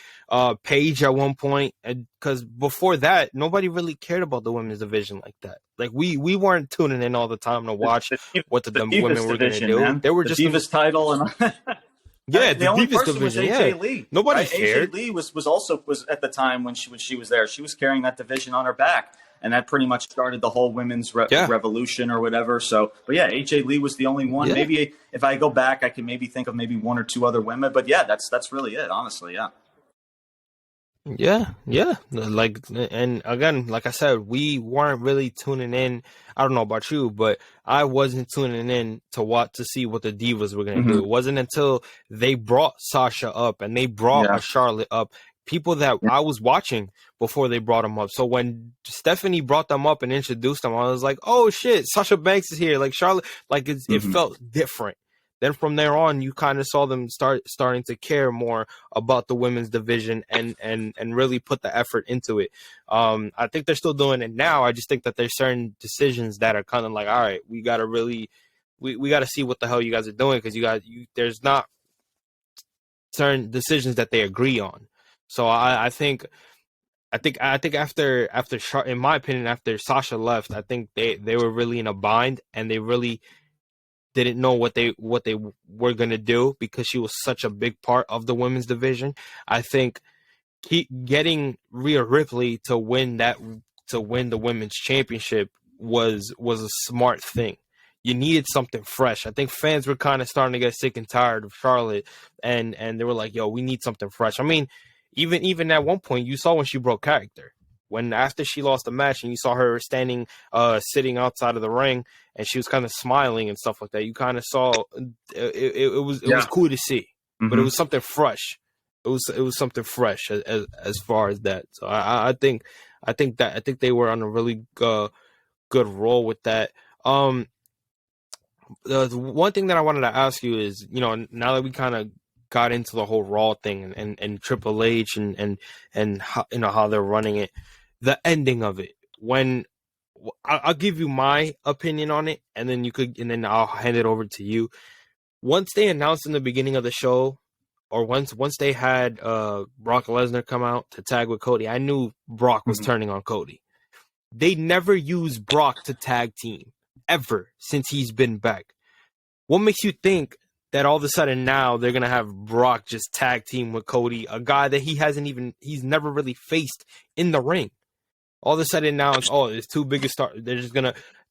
Paige at one point, because before that, nobody really cared about the women's division like that. Like we weren't tuning in all the time to watch what the women were going to do. Man. They were the just Divas title and. Yeah, the only Divas person division. was AJ Lee. Nobody cared. AJ Lee was at the time when she was there. She was carrying that division on her back, and that pretty much started the whole women's revolution or whatever. So, but yeah, AJ Lee was the only one. Yeah. Maybe if I go back, I can maybe think of maybe one or two other women. But yeah, that's really it. Honestly, yeah. Yeah. Like, and again, like I said, we weren't really tuning in. I don't know about you, but I wasn't tuning in to see what the Divas were going to do. It wasn't until they brought Sasha up and they brought Charlotte up, people that I was watching before they brought them up. So when Stephanie brought them up and introduced them, I was like, oh shit, Sasha Banks is here. Like Charlotte, like it felt different. Then from there on, you kind of saw them starting to care more about the women's division and really put the effort into it. I think they're still doing it now. I just think that there's certain decisions that are kind of like, all right, we got to really, we got to see what the hell you guys are doing, because there's not certain decisions that they agree on. So I think after in my opinion, after Sasha left, I think they were really in a bind, and they really didn't know what they were gonna do, because she was such a big part of the women's division. I think getting Rhea Ripley to win the women's championship was a smart thing. You needed something fresh. I think fans were kind of starting to get sick and tired of Charlotte, and they were like, "Yo, we need something fresh." I mean, even at one point, you saw when she broke character. When after she lost the match, and you saw her sitting outside of the ring, and she was kind of smiling and stuff like that. You kind of saw it was cool to see, but it was something fresh. It was something fresh as far as that. So I think they were on a really good roll with that. The one thing that I wanted to ask you is, now that we kind of got into the whole Raw thing and Triple H and how, how they're running it, the ending of it, when I'll give you my opinion on it, and then I'll hand it over to you. Once they announced in the beginning of the show, or once they had Brock Lesnar come out to tag with Cody, I knew Brock was turning on Cody. They never used Brock to tag team ever since he's been back. What makes you think that all of a sudden now they're gonna have Brock just tag team with Cody, a guy that he's never really faced in the ring? All of a sudden now it's two biggest stars.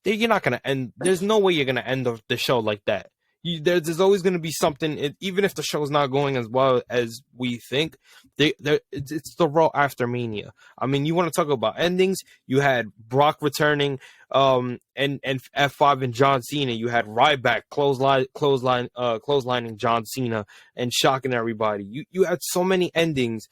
You're not gonna end. There's no way you're gonna end the show like that. There's always gonna be something, even if the show's not going as well as we think. It's the Raw after Mania. I mean, you want to talk about endings? You had Brock returning, and F5 and John Cena. You had Ryback clotheslining John Cena and shocking everybody. You had so many endings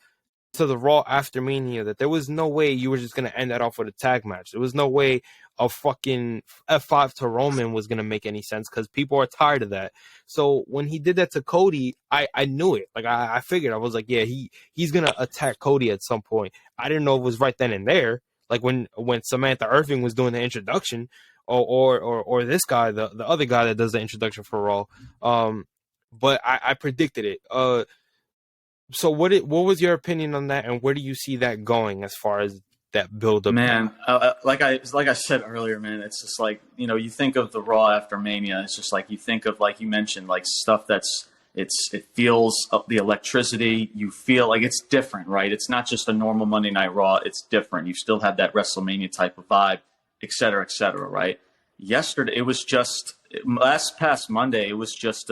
to the Raw after Mania that there was no way you were just going to end that off with a tag match. There was no way a fucking F5 to Roman was going to make any sense, because people are tired of that. So when he did that to Cody, I knew it. Like I figured, I was like, yeah, he's going to attack Cody at some point. I didn't know it was right then and there. Like when Samantha Irving was doing the introduction, or this guy, the other guy that does the introduction for Raw. But I predicted it. So what was your opinion on that, and where do you see that going as far as that build up? Man, like I said earlier, man, it's just like, you think of the Raw after Mania. It's just like you think of, like you mentioned, like stuff it feels the electricity. You feel like it's different, right? It's not just a normal Monday Night Raw. It's different. You still have that WrestleMania type of vibe, et cetera, right? Yesterday, it was just past Monday. It was just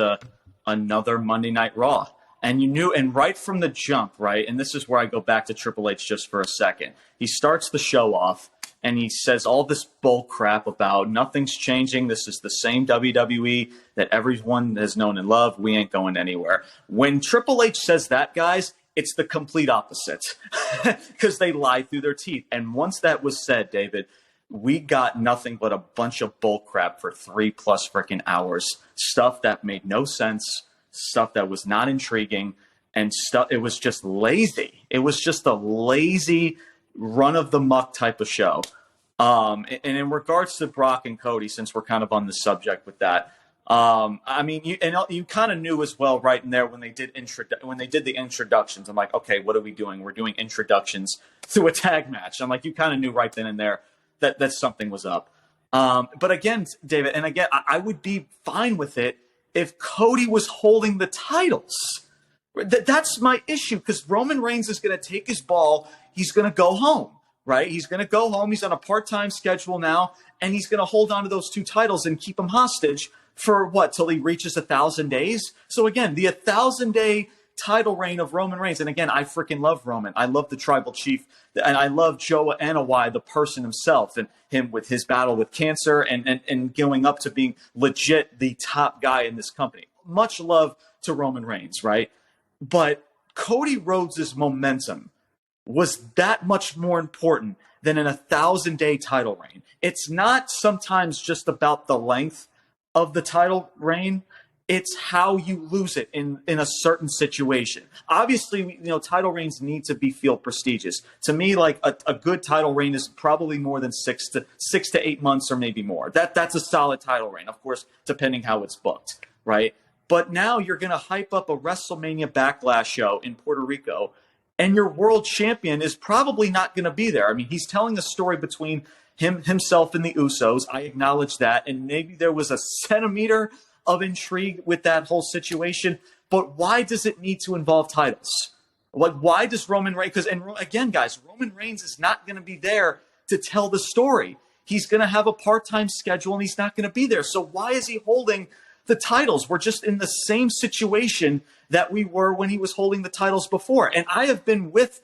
another Monday Night Raw. And you knew, and right from the jump, right? And this is where I go back to Triple H just for a second. He starts the show off, and he says all this bull crap about nothing's changing. This is the same WWE that everyone has known and loved. We ain't going anywhere. When Triple H says that, guys, it's the complete opposite, because they lie through their teeth. And once that was said, David, we got nothing but a bunch of bull crap for 3+ freaking hours. Stuff that made no sense. Stuff that was not intriguing, and stuff. It was just lazy. It was just a lazy run of the muck type of show. And in regards to Brock and Cody, since we're kind of on the subject with that, I mean, you kind of knew as well right in there when they did the introductions. I'm like, okay, what are we doing? We're doing introductions to a tag match. I'm like, you kind of knew right then and there that something was up. But again, David, and again, I would be fine with it if Cody was holding the titles. That's my issue, because Roman Reigns is going to take his ball. He's going to go home, right? He's going to go home. He's on a part-time schedule now, and he's going to hold on to those 2 titles and keep them hostage for what, till he reaches 1,000 days? So again, the 1,000-day title reign of Roman Reigns. And again, I freaking love Roman. I love the tribal chief, and I love Joe Anoa'i, the person himself, and him with his battle with cancer and going up to being legit the top guy in this company. Much love to Roman Reigns, right? But Cody Rhodes' momentum was that much more important than an 1,000-day title reign. It's not sometimes just about the length of the title reign. It's how you lose it in a certain situation. Obviously, title reigns need to feel prestigious. To me, like a good title reign is probably more than 6 to 8 months or maybe more. That's a solid title reign, of course, depending how it's booked, right? But now you're going to hype up a WrestleMania Backlash show in Puerto Rico, and your world champion is probably not going to be there. I mean, he's telling a story between himself and the Usos. I acknowledge that. And maybe there was a centimeter of intrigue with that whole situation. But why does it need to involve titles? Like, why does Roman Reigns? Because, and again, guys, Roman Reigns is not going to be there to tell the story. He's going to have a part-time schedule, and he's not going to be there. So why is he holding the titles? We're just in the same situation that we were when he was holding the titles before. And I have been with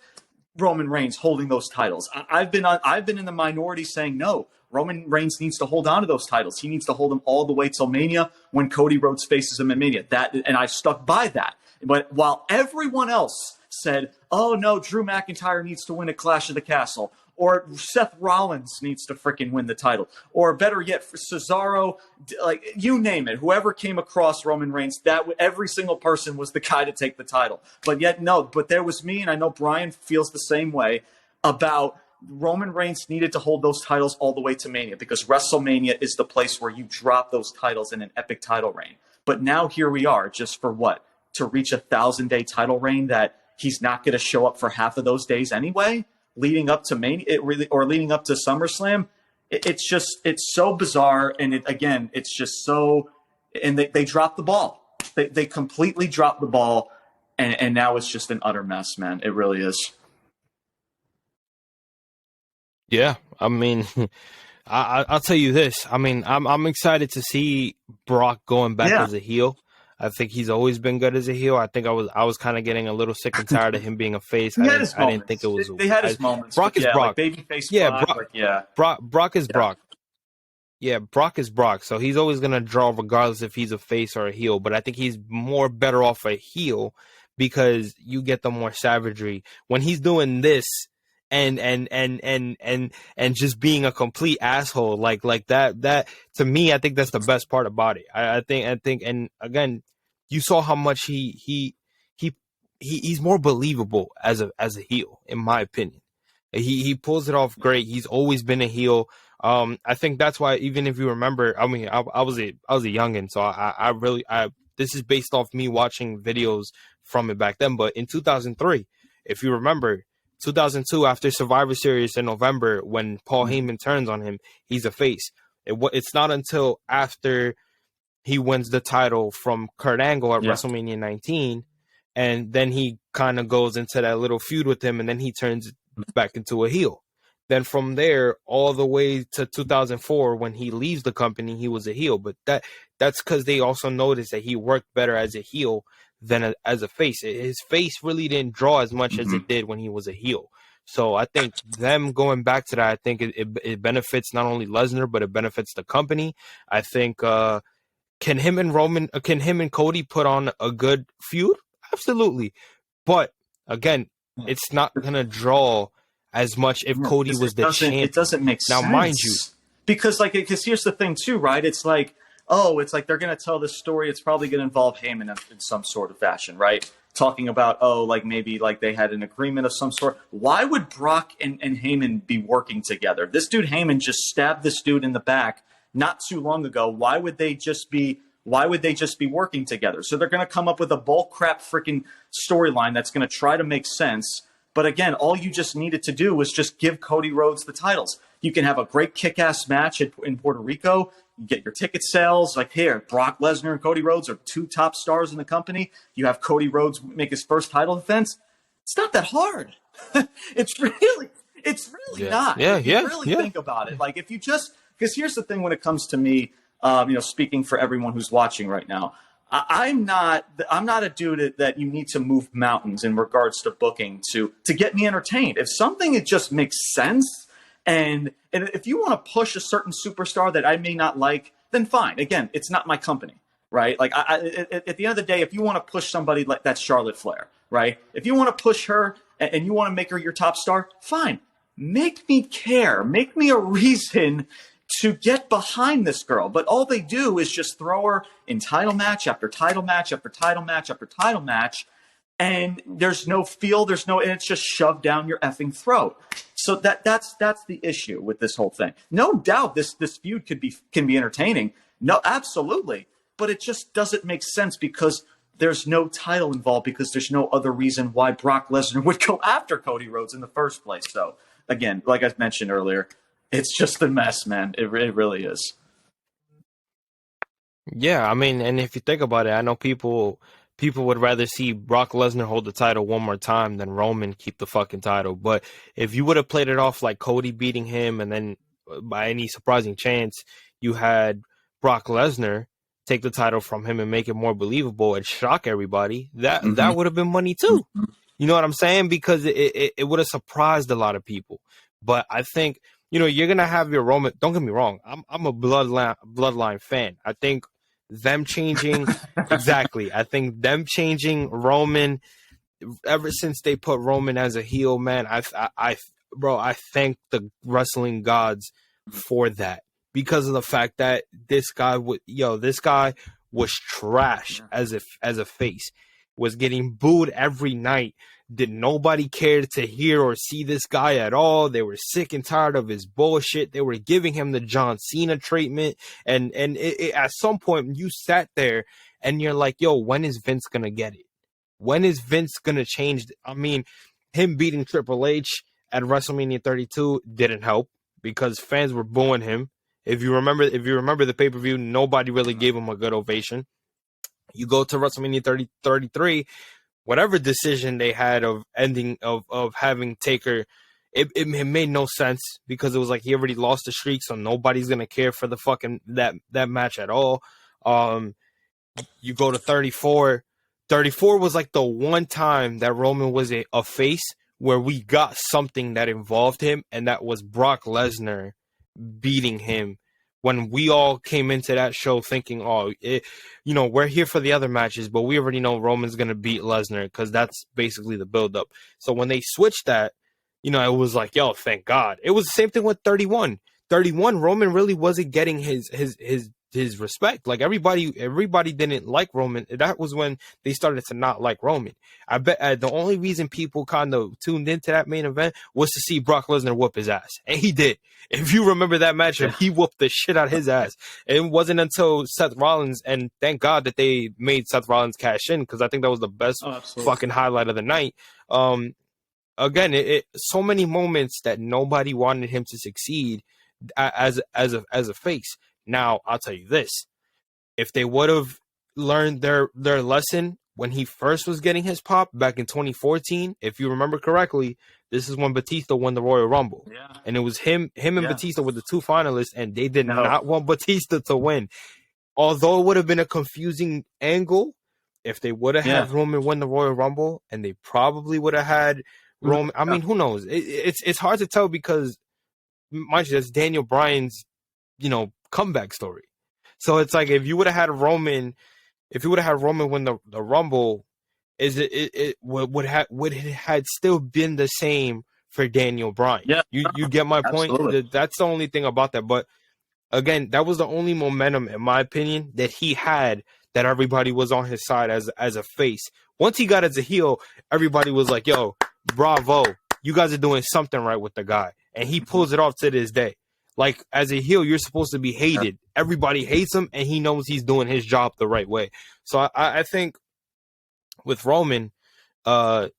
Roman Reigns holding those titles. I've been in the minority saying, no, Roman Reigns needs to hold on to those titles. He needs to hold them all the way till Mania when Cody Rhodes faces him at Mania. And I stuck by that. But while everyone else said, oh no, Drew McIntyre needs to win at Clash of the Castle, or Seth Rollins needs to freaking win the title, or better yet, for Cesaro, like you name it, whoever came across Roman Reigns, every single person was the guy to take the title. But yet, no, but there was me, and I know Brian feels the same way about Roman Reigns needed to hold those titles all the way to Mania, because WrestleMania is the place where you drop those titles in an epic title reign. But now here we are, just for what? To reach a 1,000-day title reign that he's not going to show up for half of those days anyway? Leading up to Mania, or leading up to SummerSlam, it's so bizarre, and it's just so, and they dropped the ball. They completely dropped the ball, and now it's just an utter mess, man. It really is. Yeah, I mean, I'll tell you this. I mean, I'm excited to see Brock going back as a heel. I think he's always been good as a heel. I think I was kind of getting a little sick and tired of him being a face. I didn't think it was. They had his moments. Brock is Brock. Like babyface. Brock is Brock. Yeah, Brock is Brock. So he's always gonna draw, regardless if he's a face or a heel. But I think he's more better off a heel, because you get the more savagery when he's doing this. And just being a complete asshole like that to me, I think that's the best part about it. I think, and again, you saw how much he's more believable as a heel, in my opinion. He pulls it off great. He's always been a heel. I think that's why, even if you remember, I mean, I was a youngin', so I really this is based off me watching videos from it back then. But in 2003, if you remember, 2002, after Survivor Series in November, when Paul Heyman turns on him, he's a face. It's not until after he wins the title from Kurt Angle at WrestleMania 19, and then he kind of goes into that little feud with him, and then he turns back into a heel. Then from there, all the way to 2004, when he leaves the company, he was a heel. But that's because they also noticed that he worked better as a heel than as a face. His face really didn't draw as much as it did when he was a heel. So I think them going back to that, I think it benefits not only Lesnar, but it benefits the company. I think can him and Cody put on a good feud? Absolutely. But again, it's not gonna draw as much if Cody was the champion. It doesn't make sense. Now, mind you, because here's the thing too, right? It's like, they're going to tell this story. It's probably going to involve Heyman in some sort of fashion, right? Talking about, maybe they had an agreement of some sort. Why would Brock and Heyman be working together? This dude Heyman just stabbed this dude in the back not too long ago. Why would they just be working together? So they're going to come up with a bull crap freaking storyline that's going to try to make sense. But again, all you just needed to do was just give Cody Rhodes the titles. You can have a great kick-ass match in Puerto Rico. You get your ticket sales. Like, here, Brock Lesnar and Cody Rhodes are two top stars in the company. You have Cody Rhodes make his first title defense. It's not that hard. It's really not. If you really think about it. Like, if you just, because here's the thing when it comes to me, speaking for everyone who's watching right now, I'm not a dude that you need to move mountains in regards to booking to get me entertained. If something, it just makes sense, and if you want to push a certain superstar that I may not like, then fine. Again, it's not my company, right? Like, at the end of the day, if you want to push somebody like that's Charlotte Flair, right? If you want to push her and you want to make her your top star, fine. Make me care. Make me a reason to get behind this girl. But all they do is just throw her in title match after title match after title match after title match. And there's no feel, and it's just shoved down your effing throat. So that's the issue with this whole thing. No doubt this feud can be entertaining. No, absolutely. But it just doesn't make sense because there's no title involved, because there's no other reason why Brock Lesnar would go after Cody Rhodes in the first place. So again, like I mentioned earlier, it's just a mess, man. It really is. Yeah, I mean, and if you think about it, I know people would rather see Brock Lesnar hold the title one more time than Roman keep the fucking title. But if you would have played it off like Cody beating him, and then by any surprising chance you had Brock Lesnar take the title from him and make it more believable and shock everybody, that would have been money too. You know what I'm saying? Because it would have surprised a lot of people. But I think, you're gonna have your Roman. Don't get me wrong. I'm a bloodline fan. I think them changing exactly. I think them changing Roman ever since they put Roman as a heel, man. I thank the wrestling gods for that, because of the fact that this guy was trash as a face, was getting booed every night. Did nobody care to hear or see this guy at all? They were sick and tired of his bullshit. They were giving him the John Cena treatment. And at some point, you sat there and you're like, yo, when is Vince going to get it? When is Vince going to change? I mean, him beating Triple H at WrestleMania 32 didn't help, because fans were booing him. If you remember the pay-per-view, nobody really gave him a good ovation. You go to WrestleMania 33, whatever decision they had of ending of having Taker, it made no sense, because it was like he already lost the streak, so nobody's gonna care for the fucking that match at all. You go to 34. 34 was like the one time that Roman was a face where we got something that involved him, and that was Brock Lesnar beating him. When we all came into that show thinking, we're here for the other matches, but we already know Roman's going to beat Lesnar, because that's basically the buildup. So when they switched that, it was like, yo, thank God. It was the same thing with 31. 31, Roman really wasn't getting his respect. Like everybody didn't like Roman. That was when they started to not like Roman. I bet the only reason people kind of tuned into that main event was to see Brock Lesnar whoop his ass, and he did. If you remember that matchup, he whooped the shit out of his ass. It wasn't until Seth Rollins, and thank God that they made Seth Rollins cash in, because I think that was the best fucking highlight of the night. Again, so many moments that nobody wanted him to succeed as a face. Now, I'll tell you this. If they would have learned their lesson when he first was getting his pop back in 2014, if you remember correctly, this is when Batista won the Royal Rumble. Yeah. And it was him and Batista were the two finalists, and they did not want Batista to win. Although it would have been a confusing angle if they would have had Roman win the Royal Rumble, and they probably would have had Roman. I mean, who knows? It's hard to tell, because, mind you, that's Daniel Bryan's, comeback story. So it's like, if you would have had Roman win the Rumble, would it had still been the same for Daniel Bryan? Yeah, you get my point. That's the only thing about that. But again, that was the only momentum, in my opinion, that he had, that everybody was on his side as a face. Once he got as a heel, everybody was like, yo, bravo, you guys are doing something right with the guy, and he pulls it off to this day. Like, as a heel, you're supposed to be hated. Everybody hates him, and he knows he's doing his job the right way. So I think with Roman, the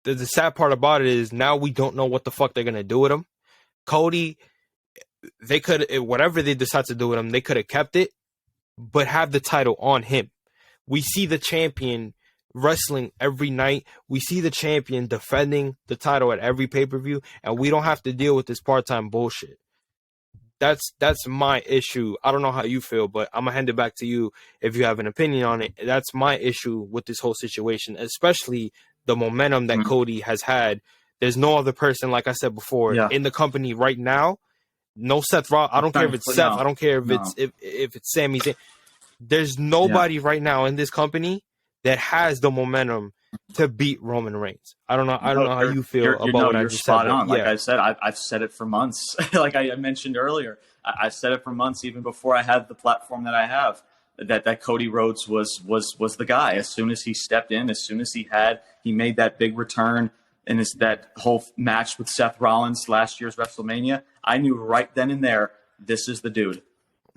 sad part about it is now we don't know what the fuck they're going to do with him. Cody, they could, whatever they decide to do with him, they could have kept it, but have the title on him. We see the champion wrestling every night. We see the champion defending the title at every pay-per-view, and we don't have to deal with this part-time bullshit. That's my issue. I don't know how you feel, but I'm gonna hand it back to you if you have an opinion on it. That's my issue with this whole situation, especially the momentum that Cody has had. There's no other person, like I said before, in the company right now. No Seth Rollins. I don't care if it's Seth. I don't care if it's Sami Zayn. There's nobody right now in this company that has the momentum to beat Roman Reigns. I don't know No, how you feel about what I you're just said. spot on. But Like yeah, I said, I've said it for months. Like I mentioned earlier, I've said it for months, even before I had the platform that I have. That Cody Rhodes was the guy. As soon as he stepped in, as soon as he made that big return in that whole match with Seth Rollins last year's WrestleMania, I knew right then and there, this is the dude.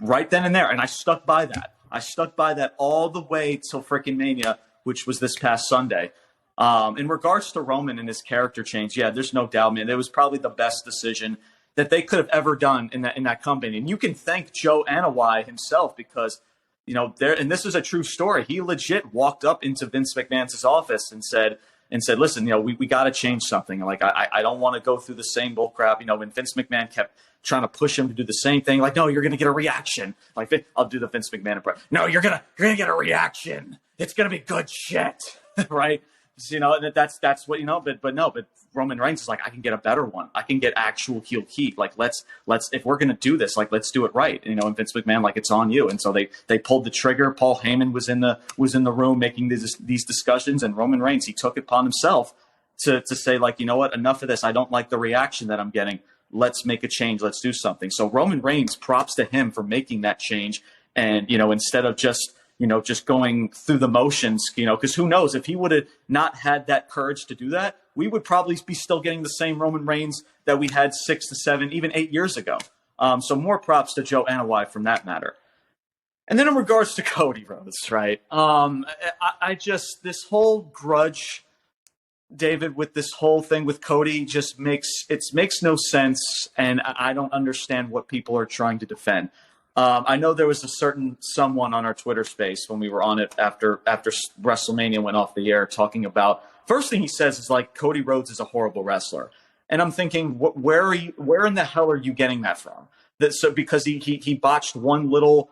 Right then and there, and I stuck by that. I stuck by that all the way till freaking Mania, which was this past Sunday. In regards to Roman and his character change, yeah, there's no doubt, man. It was probably the best decision that they could have ever done in that company. And you can thank Joe Anoa'i himself because, and this is a true story. He legit walked up into Vince McMahon's office and said, listen, we got to change something. Like, I don't want to go through the same bull crap. When Vince McMahon kept trying to push him to do the same thing, like, no, you're going to get a reaction. Like, I'll do the Vince McMahon impression. No, you're going to get a reaction. It's going to be good shit. Right. That's what, but Roman Reigns is like, I can get a better one. I can get actual heel heat. Like, let's, if we're going to do this, like, let's do it right. And Vince McMahon, like, it's on you. And so they pulled the trigger. Paul Heyman was in the room making these discussions, and Roman Reigns, he took it upon himself to say, like, you know what, enough of this. I don't like the reaction that I'm getting. Let's make a change. Let's do something. So Roman Reigns, props to him for making that change. And, instead of just going through the motions, because who knows, if he would have not had that courage to do that, we would probably be still getting the same Roman Reigns that we had 6 to 7, even 8 years ago. So more props to Joe Anoa'i from that matter. And then in regards to Cody Rhodes, right? I just, this whole grudge, David, with this whole thing with Cody just makes no sense. And I don't understand what people are trying to defend. I know there was a certain someone on our Twitter space when we were on it after WrestleMania went off the air, talking about, first thing he says is like, Cody Rhodes is a horrible wrestler. And I'm thinking, where in the hell are you getting that from? So because he botched one little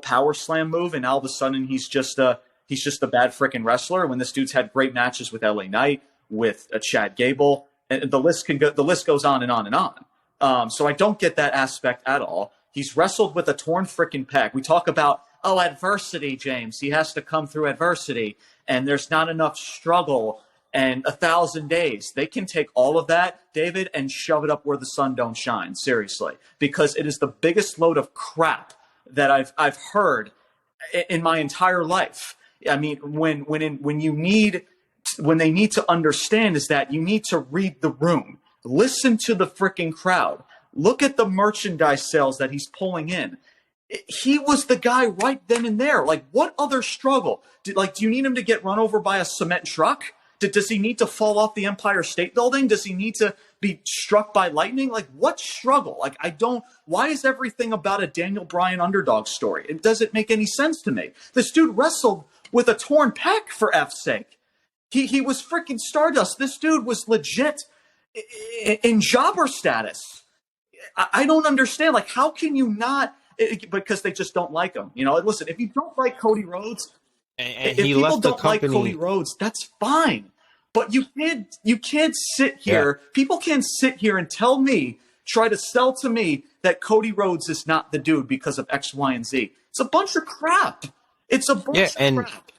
power slam move, and all of a sudden he's just a bad freaking wrestler, when this dude's had great matches with LA Knight, with Chad Gable, and the list goes on and on and on. So I don't get that aspect at all. He's wrestled with a torn freaking pec. We talk about, adversity, James. He has to come through adversity, and there's not enough struggle and 1,000 days. They can take all of that, David, and shove it up where the sun don't shine, seriously, because it is the biggest load of crap that I've heard in my entire life. I mean, when they need to understand is that you need to read the room, listen to the freaking crowd. Look at the merchandise sales that he's pulling in. He was the guy right then and there. Like, what other struggle? Do you need him to get run over by a cement truck? Does he need to fall off the Empire State Building? Does he need to be struck by lightning? Like, what struggle? Like, why is everything about a Daniel Bryan underdog story? It doesn't make any sense to me. This dude wrestled with a torn pec, for F's sake. He was freaking Stardust. This dude was legit in jobber status. I don't understand. Like, how can you not? Because they just don't like him. Listen, if you don't like Cody Rhodes, and if he people left the don't company. like Cody Rhodes, that's fine. But you can't sit here. Yeah. People can't sit here and try to sell to me that Cody Rhodes is not the dude because of X, Y, and Z. It's a bunch of crap. It's a bunch of crap.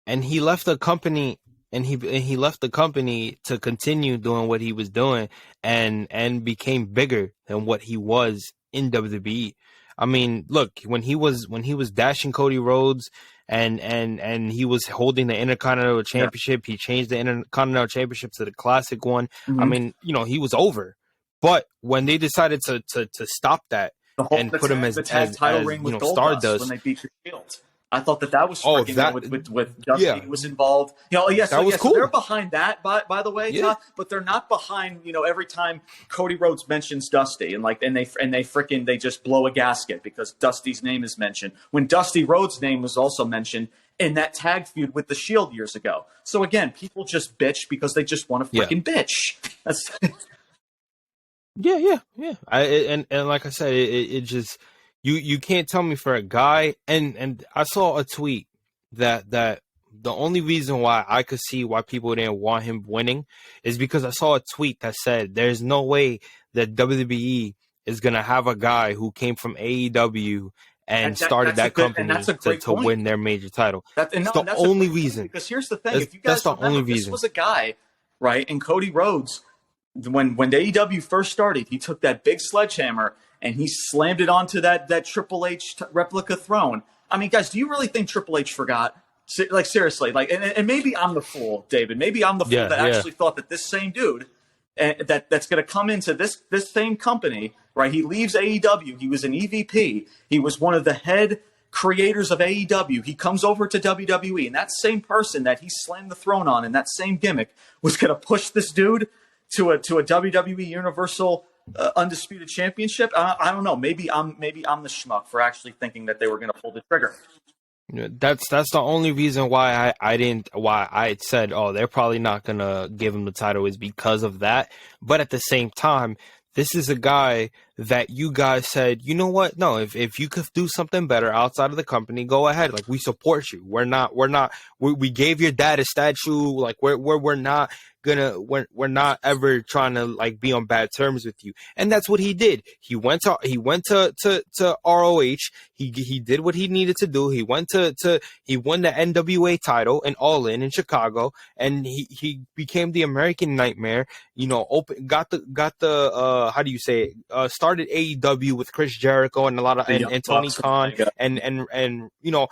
And he left the company. And he left the company to continue doing what he was doing, and became bigger than what he was in WWE. I mean, look, when he was dashing Cody Rhodes and he was holding the Intercontinental Championship, he changed the Intercontinental Championship to the Classic one. Mm-hmm. I mean, he was over. But when they decided to stop that and put him as title ring with Stardust when they beat the Shield. I thought that was freaking with Dusty was involved. That was cool. So they're behind that, by the way, Todd, but they're not behind. Every time Cody Rhodes mentions Dusty, and they just blow a gasket because Dusty's name is mentioned when Dusty Rhodes' name was also mentioned in that tag feud with the Shield years ago. So again, people just bitch because they just want to freaking bitch. That's yeah. And like I said, it just. You can't tell me for a guy, and I saw a tweet that the only reason why I could see why people didn't want him winning is because I saw a tweet that said there's no way that WWE is gonna have a guy who came from AEW and started that And that's company a great to point. win their major title. That's the only reason. Because here's the thing: if you guys that's the remember, only this reason. was a guy, right? And Cody Rhodes, when AEW first started, he took that big sledgehammer and he slammed it onto that Triple H replica throne. I mean, guys, do you really think Triple H forgot? Like, seriously, like, and maybe I'm the fool, David. Maybe I'm the fool that actually thought that this same dude that's going to come into this same company, right? He leaves AEW. He was an EVP. He was one of the head creators of AEW. He comes over to WWE, and that same person that he slammed the throne on in that same gimmick was going to push this dude to a WWE Universal Undisputed Championship. I don't know. Maybe I'm the schmuck for actually thinking that they were going to pull the trigger. That's the only reason why I said, oh, they're probably not gonna give him the title, is because of that. But at the same time, this is a guy that you guys said, you know what? No, if you could do something better outside of the company, go ahead. Like, we support you. We gave your dad a statue. Like, we're not ever trying to like be on bad terms with you. And that's what he did. He went to ROH. He did what he needed to do. He won the NWA title and All In Chicago, and he became the American Nightmare. You know, got the how do you say it? Started AEW with Chris Jericho and a lot of and Tony Khan and you know,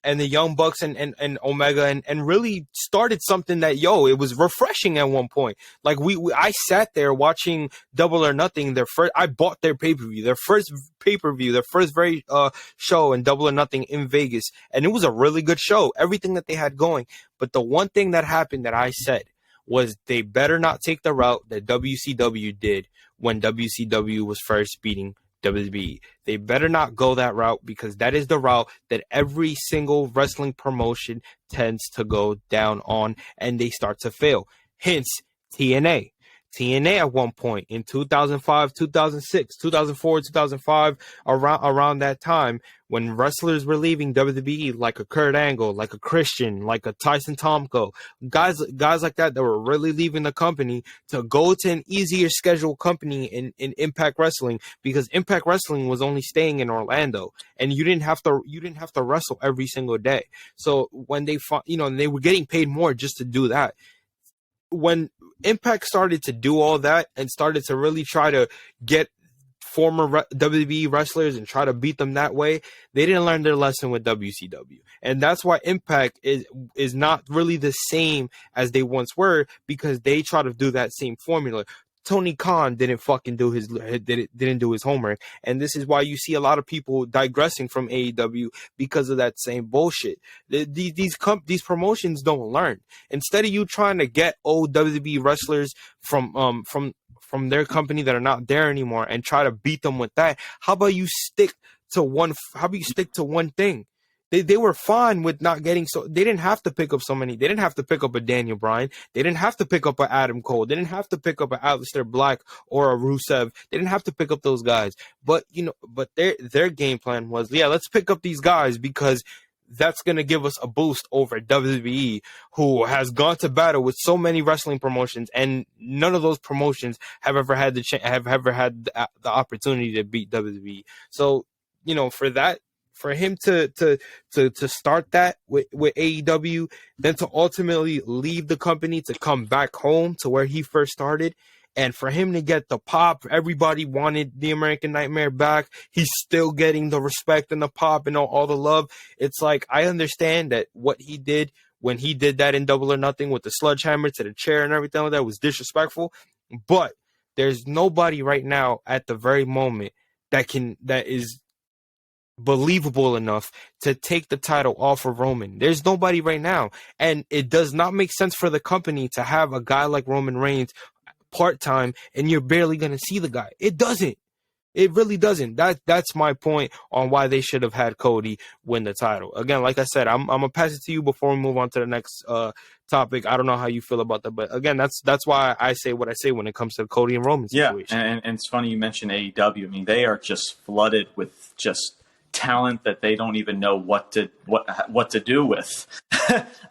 and the Young Bucks and Omega and really started something that, it was refreshing at one point. Like I sat there watching Double or Nothing. I bought their pay-per-view, their first very show in Double or Nothing in Vegas, and it was a really good show. Everything that they had going, but the one thing that happened that I said was they better not take the route that WCW did when WCW was first beating WWE. They better not go that route, because that is the route that every single wrestling promotion tends to go down on, and they start to fail. Hence, TNA. TNA at one point in 2005, 2006, 2004, 2005, around that time, when wrestlers were leaving WWE, like a Kurt Angle, like a Christian, like a Tyson Tomko, guys like that were really leaving the company to go to an easier schedule company in Impact Wrestling, because Impact Wrestling was only staying in Orlando, and you didn't have to wrestle every single day. So when they they were getting paid more just to do that. When Impact started to do all that and started to really try to get former WWE wrestlers and try to beat them that way, they didn't learn their lesson with WCW. And that's why Impact is not really the same as they once were, because they try to do that same formula. Tony Khan didn't do his homework, and this is why you see a lot of people digressing from AEW because of that same bullshit. These promotions don't learn. Instead of you trying to get old WWE wrestlers from their company that are not there anymore and try to beat them with that, how about you stick to one thing? They were fine with not getting they didn't have to pick up so many. They didn't have to pick up a Daniel Bryan. They didn't have to pick up an Adam Cole. They didn't have to pick up an Aleister Black or a Rusev. They didn't have to pick up those guys. But their game plan was, let's pick up these guys because that's going to give us a boost over WWE, who has gone to battle with so many wrestling promotions, and none of those promotions have ever had the opportunity to beat WWE. So, for him to start that with AEW, then to ultimately leave the company to come back home to where he first started, and for him to get the pop, everybody wanted the American Nightmare back. He's still getting the respect and the pop and all the love. It's like, I understand that what he did when he did that in Double or Nothing with the sledgehammer to the chair and everything like that was disrespectful, but there's nobody right now at the very moment that is believable enough to take the title off of Roman. There's nobody right now, and it does not make sense for the company to have a guy like Roman Reigns part-time and you're barely going to see the guy. It doesn't. It really doesn't. That's my point on why they should have had Cody win the title. Again, like I said, I'm gonna pass it to you before we move on to the next topic. I don't know how you feel about that, but again, that's why I say what I say when it comes to the Cody and Roman situation. Yeah, and it's funny you mentioned AEW. I mean, they are just flooded with just talent that they don't even know what to do with.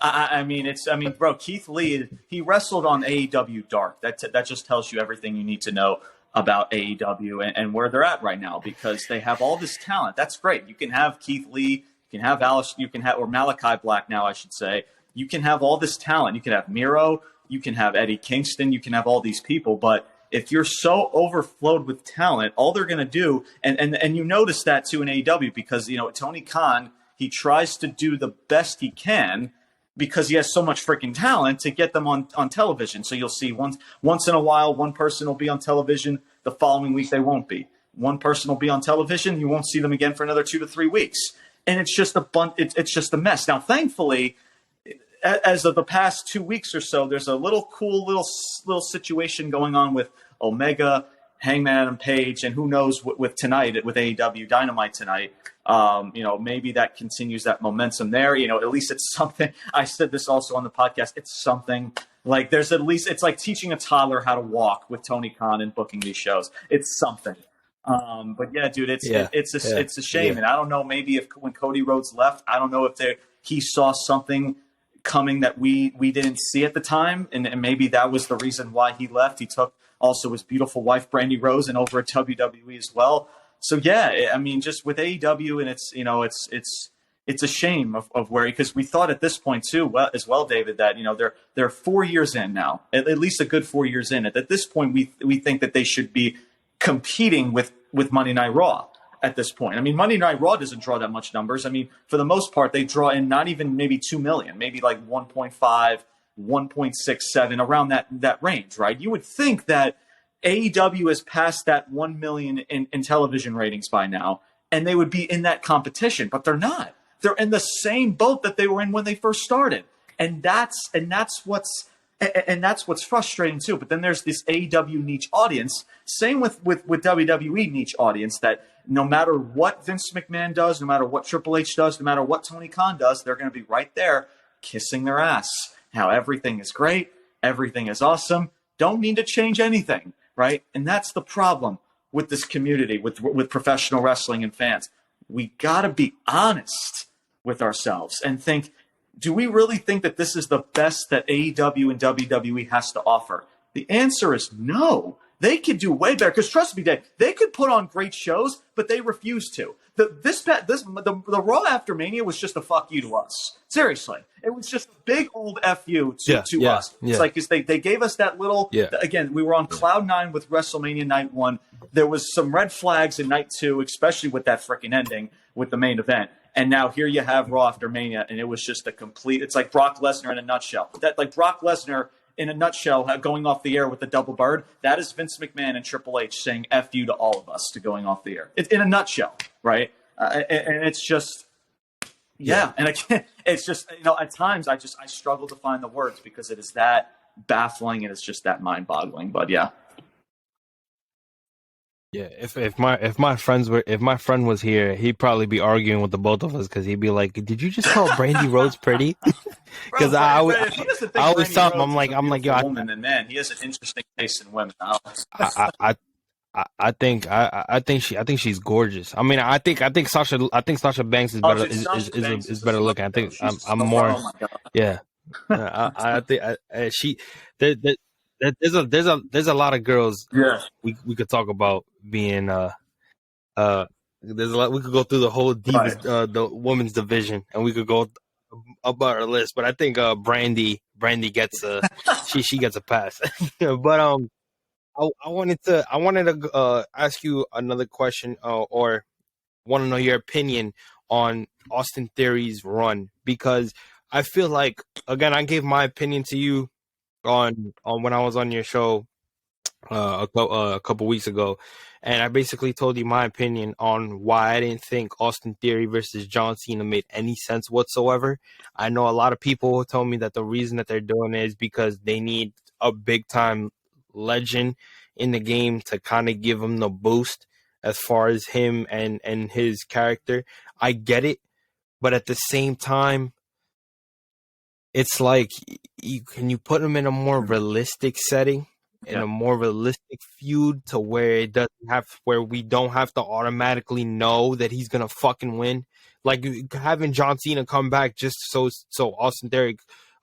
I mean, bro, Keith Lee, he wrestled on AEW Dark. That just tells you everything you need to know about AEW and where they're at right now, because they have all this talent. That's great. You can have Keith Lee, you can have Alice, you can have, or Malachi Black now, I should say. You can have all this talent. You can have Miro, you can have Eddie Kingston, you can have all these people. But if you're so overflowed with talent, all they're going to do, and you notice that too in AEW, because, you know, Tony Khan, he tries to do the best he can because he has so much freaking talent to get them on television. So you'll see once in a while, one person will be on television. The following week, they won't be. One person will be on television. You won't see them again for another 2 to 3 weeks. And it's just it's just a mess. Now, thankfully, as of the past 2 weeks or so, there's a cool little situation going on with Omega, Hangman Adam Page, and who knows with tonight, with AEW Dynamite tonight. You know, maybe that continues that momentum there. You know, at least it's something. I said this also on the podcast. It's something. Like, there's at least, it's like teaching a toddler how to walk with Tony Khan and booking these shows. It's something. But yeah, dude, it's a shame. Yeah. And I don't know, maybe if when Cody Rhodes left, I don't know if he saw something coming that we didn't see at the time. And maybe that was the reason why he left. He took also his beautiful wife, Brandy Rose, and over at WWE as well. So yeah, I mean, just with AEW, and it's, you know, it's a shame of where, because we thought at this point too, as well, David, that, you know, they're 4 years in now, at least a good 4 years in. At this point, we think that they should be competing with Monday Night Raw at this point. I mean, Monday Night Raw doesn't draw that much numbers. I mean, for the most part, they draw in not even maybe 2 million, maybe like 1.5, 1.67, around that range, right? You would think that AEW has passed that 1 million in television ratings by now, and they would be in that competition, but they're not. They're in the same boat that they were in when they first started, and that's what's frustrating too. But then there's this AEW niche audience. Same with WWE niche audience, that no matter what Vince McMahon does, no matter what Triple H does, no matter what Tony Khan does, they're going to be right there kissing their ass. How everything is great, everything is awesome. Don't need to change anything, right? And that's the problem with this community, with professional wrestling and fans. We got to be honest with ourselves and think, do we really think that this is the best that AEW and WWE has to offer? The answer is no. They could do way better, because trust me, Dave, they could put on great shows, but they refuse to. The Raw after Mania was just a fuck you to us. Seriously, it was just a big old F you to us. Yeah. It's like, because they gave us that little. Yeah. Again, we were on cloud nine with WrestleMania Night 1. There was some red flags in Night 2, especially with that freaking ending with the main event. And now here you have Raw after Mania, and it was just a complete. It's like Brock Lesnar in a nutshell. Like Brock Lesnar in a nutshell, going off the air with the double bird. That is Vince McMahon and Triple H saying "F you" to all of us to going off the air. It's in a nutshell, right? And it's just, yeah. And again, it's just, you know, at times I struggle to find the words, because it is that baffling and it's just that mind-boggling. But yeah. Yeah, if my friend was here, he'd probably be arguing with the both of us, because he'd be like, "Did you just call Brandy Rhodes pretty?" Because I always tell him, I'm like, yo, woman, and man, he has an interesting taste in women. I think she's gorgeous. I mean, I think Sasha Banks is better is better looking. I think I'm more. Oh my God. Yeah, I think there's a lot of girls. Yeah, we could talk about being there's a lot. We could go through the whole divas, right. The women's division, and we could go about our list. But I think Brandy gets she gets a pass. But I wanted to ask you another question, or want to know your opinion on Austin Theory's run, because I feel like, again, I gave my opinion to you on when I was on your show a couple weeks ago, and I basically told you my opinion on why I didn't think Austin Theory versus John Cena made any sense whatsoever. I know a lot of people told me that the reason that they're doing it is because they need a big time legend in the game to kind of give him the boost as far as him and his character. I get it, but at the same time, it's like, can you put him in a more realistic setting, in a more realistic feud, to where it doesn't have, where we don't have to automatically know that he's gonna fucking win? Like having John Cena come back just so Austin Theory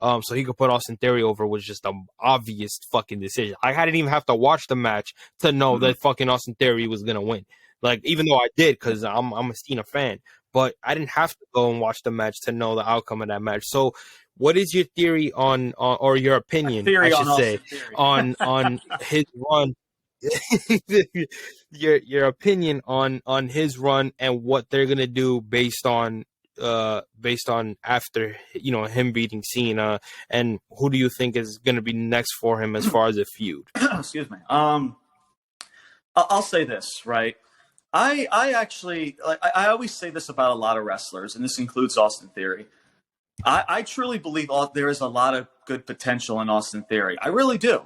so he could put Austin Theory over was just an obvious fucking decision. I hadn't even have to watch the match to know that fucking Austin Theory was gonna win. Like, even though I did, because I'm a Cena fan, but I didn't have to go and watch the match to know the outcome of that match. So, what is your theory on or your opinion, I should say, on his run? your opinion on his run and what they're gonna do based on after him beating Cena, and who do you think is gonna be next for him as far as a feud? Excuse me. I'll say this, right? I actually, like, I always say this about a lot of wrestlers, and this includes Austin Theory. I truly believe there is a lot of good potential in Austin Theory. I really do.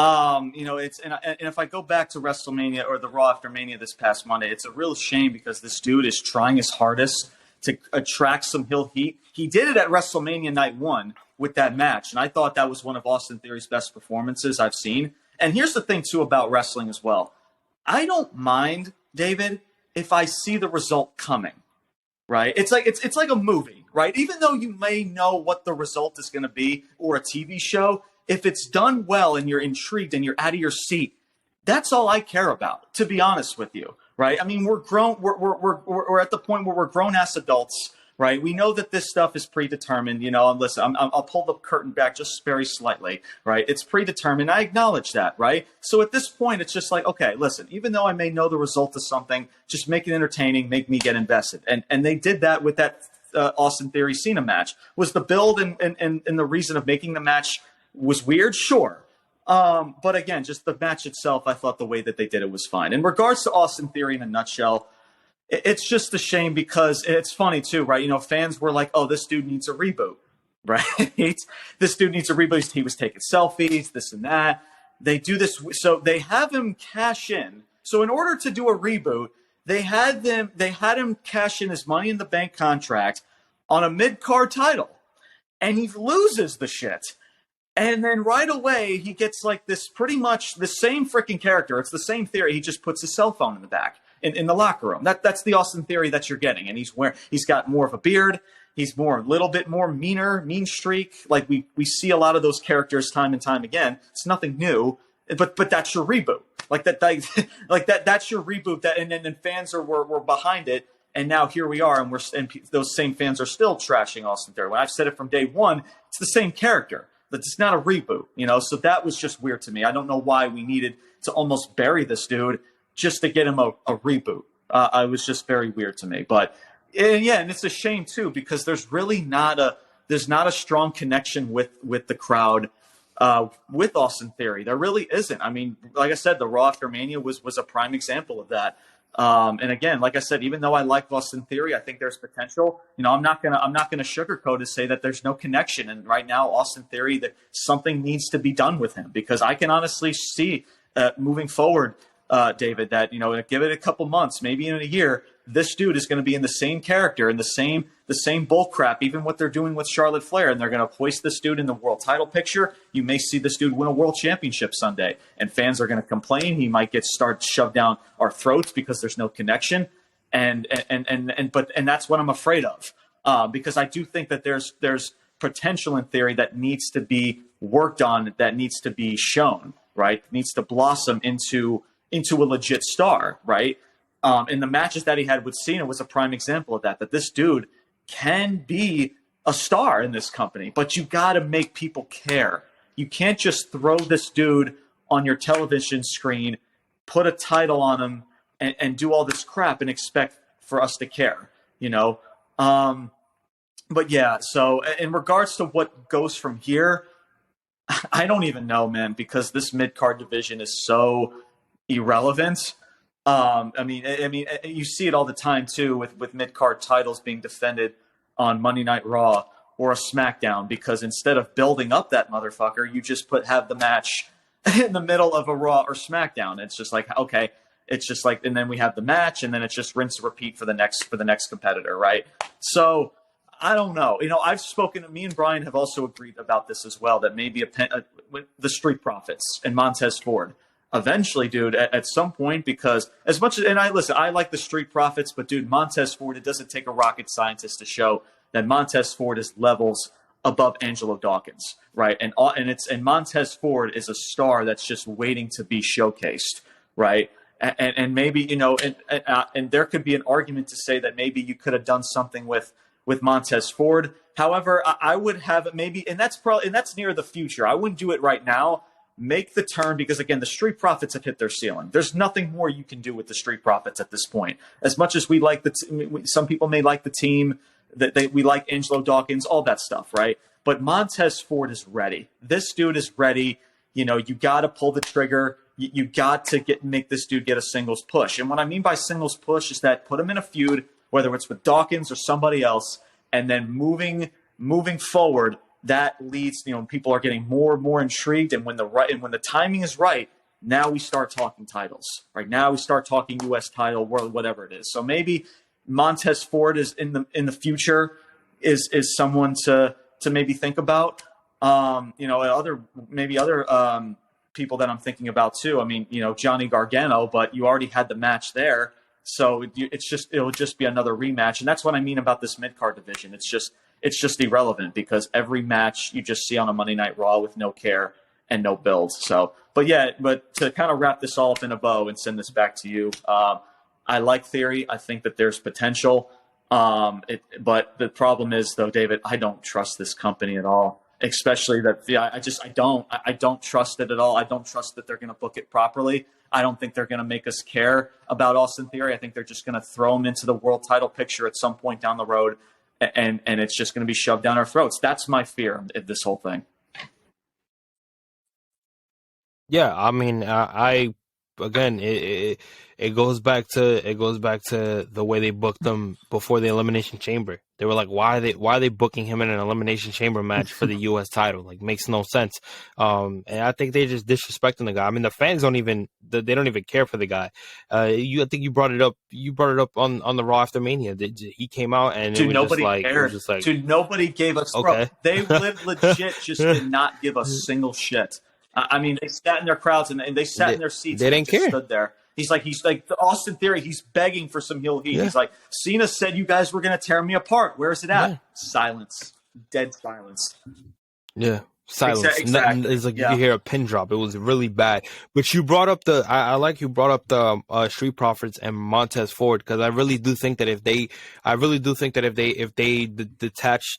It's and if I go back to WrestleMania or the Raw after Mania this past Monday, it's a real shame because this dude is trying his hardest to attract some heel heat. He did it at WrestleMania Night 1 with that match, and I thought that was one of Austin Theory's best performances I've seen. And here's the thing, too, about wrestling as well. I don't mind, David, if I see the result coming, right? It's like a movie, right? Even though you may know what the result is going to be, or a TV show, if it's done well and you're intrigued and you're out of your seat, that's all I care about, to be honest with you, right? I mean, we're grown, we're at the point where we're grown-ass adults, right? We know that this stuff is predetermined, and listen, I'll pull the curtain back just very slightly, right? It's predetermined. I acknowledge that, right? So at this point, it's just like, okay, listen, even though I may know the result of something, just make it entertaining, make me get invested. And they did that with that Austin Theory Cena match. Was the build and the reason of making the match was weird? Sure. But again, just the match itself, I thought the way that they did it was fine. In regards to Austin Theory in a nutshell, it's just a shame because it's funny too, right? Fans were like, oh, this dude needs a reboot, right? This dude needs a reboot. He was taking selfies, this and that. They do this. So they have him cash in. So in order to do a reboot, they had him cash in his Money in the Bank contract on a mid-card title, and he loses the shit. And then right away, he gets like this pretty much the same freaking character. It's the same Theory. He just puts his cell phone in the back in the locker room. That's the Austin Theory that you're getting. And he's got more of a beard. He's a little bit more mean streak. Like we see a lot of those characters time and time again. It's nothing new, but that's your reboot. That's your reboot. And fans were behind it. And now here we are, and those same fans are still trashing Austin Theory. When I've said it from day one, it's the same character. But it's not a reboot, so that was just weird to me. I don't know why we needed to almost bury this dude just to get him a reboot. It was just very weird to me. But and it's a shame too because there's really not a strong connection with the crowd with Austin Theory. There really isn't. I mean, like I said, the Raw after Mania was a prime example of that. And again, like I said, even though I like Austin Theory, I think there's potential. I'm not gonna sugarcoat to say that there's no connection. And right now, Austin Theory, that something needs to be done with him because I can honestly see moving forward, David, that give it a couple months, maybe in a year, this dude is going to be in the same character and the same bull crap, even what they're doing with Charlotte Flair, and they're going to hoist this dude in the world title picture. You may see this dude win a world championship Sunday, and fans are going to complain. He might start shoved down our throats because there's no connection, and that's what I'm afraid of, because I do think that there's potential in Theory that needs to be worked on, that needs to be shown, right? Needs to blossom into a legit star, right? And the matches that he had with Cena was a prime example of that this dude can be a star in this company, but you got to make people care. You can't just throw this dude on your television screen, put a title on him, and do all this crap and expect for us to care, But yeah, so in regards to what goes from here, I don't even know, man, because this mid-card division is so irrelevant. I mean, you see it all the time too with mid-card titles being defended on Monday Night Raw or a SmackDown, because instead of building up that motherfucker, you just have the match in the middle of a Raw or SmackDown. It's just like, okay, it's just like, and then we have the match, and then it's just rinse and repeat for the next competitor, right? So I don't know. I've spoken. Me and Brian have also agreed about this as well. That maybe the Street Profits and Montez Ford. Eventually, dude, at some point, because as much as, and I like the Street Profits, but dude, Montez Ford, it doesn't take a rocket scientist to show that Montez Ford is levels above Angelo Dawkins, right? And Montez Ford is a star that's just waiting to be showcased, right? And maybe, and there could be an argument to say that maybe you could have done something with Montez Ford. However, I would have maybe, and that's near the future. I wouldn't do it right now. Make the turn, because again, the Street Profits have hit their ceiling. There's nothing more you can do with the Street Profits at this point. As much as we like some people may like the team, that we like Angelo Dawkins, all that stuff, right? But Montez Ford is ready. This dude is ready. You got to pull the trigger. You got to make this dude get a singles push. And what I mean by singles push is that put him in a feud, whether it's with Dawkins or somebody else, and then moving forward, that leads, people are getting more and more intrigued. And when the timing is right, now we start talking titles. Right now we start talking U.S. title, world, whatever it is. So maybe Montez Ford is in the future is someone to maybe think about. Other people that I'm thinking about too. I mean, Johnny Gargano, but you already had the match there, so it'll just be another rematch. And that's what I mean about this mid-card division. It's just irrelevant, because every match you just see on a Monday Night Raw with no care and no build. So, but to kind of wrap this all up in a bow and send this back to you, I like Theory. I think that there's potential. But the problem is, though, David, I don't trust this company at all. Especially that, I don't trust it at all. I don't trust that they're going to book it properly. I don't think they're going to make us care about Austin Theory. I think they're just going to throw him into the world title picture at some point down the road, and it's just going to be shoved down our throats. That's my fear of this whole thing. Yeah, I mean, again, it goes back to the way they booked them before the Elimination Chamber. They were like, why are they booking him in an Elimination Chamber match for the U.S. title? Like, makes no sense. And I think they're just disrespecting the guy. I mean, the fans don't even care for the guy. I think you brought it up. You brought it up on the Raw after Mania. He came out and Dude, nobody cared. Dude, nobody gave us. Okay. Bro, they legit just did not give a single shit. I mean, they sat in their crowds and they sat in their seats. They didn't care. Stood there. He's like Austin Theory. He's begging for some heel heat. Yeah. He's like, Cena said you guys were going to tear me apart. Where's it at? Yeah. Silence. Dead silence. Yeah. Silence. Exactly. It's like you hear a pin drop. It was really bad. But you brought up I like you brought up the Street Profits and Montez Ford, because I really do think that if they detach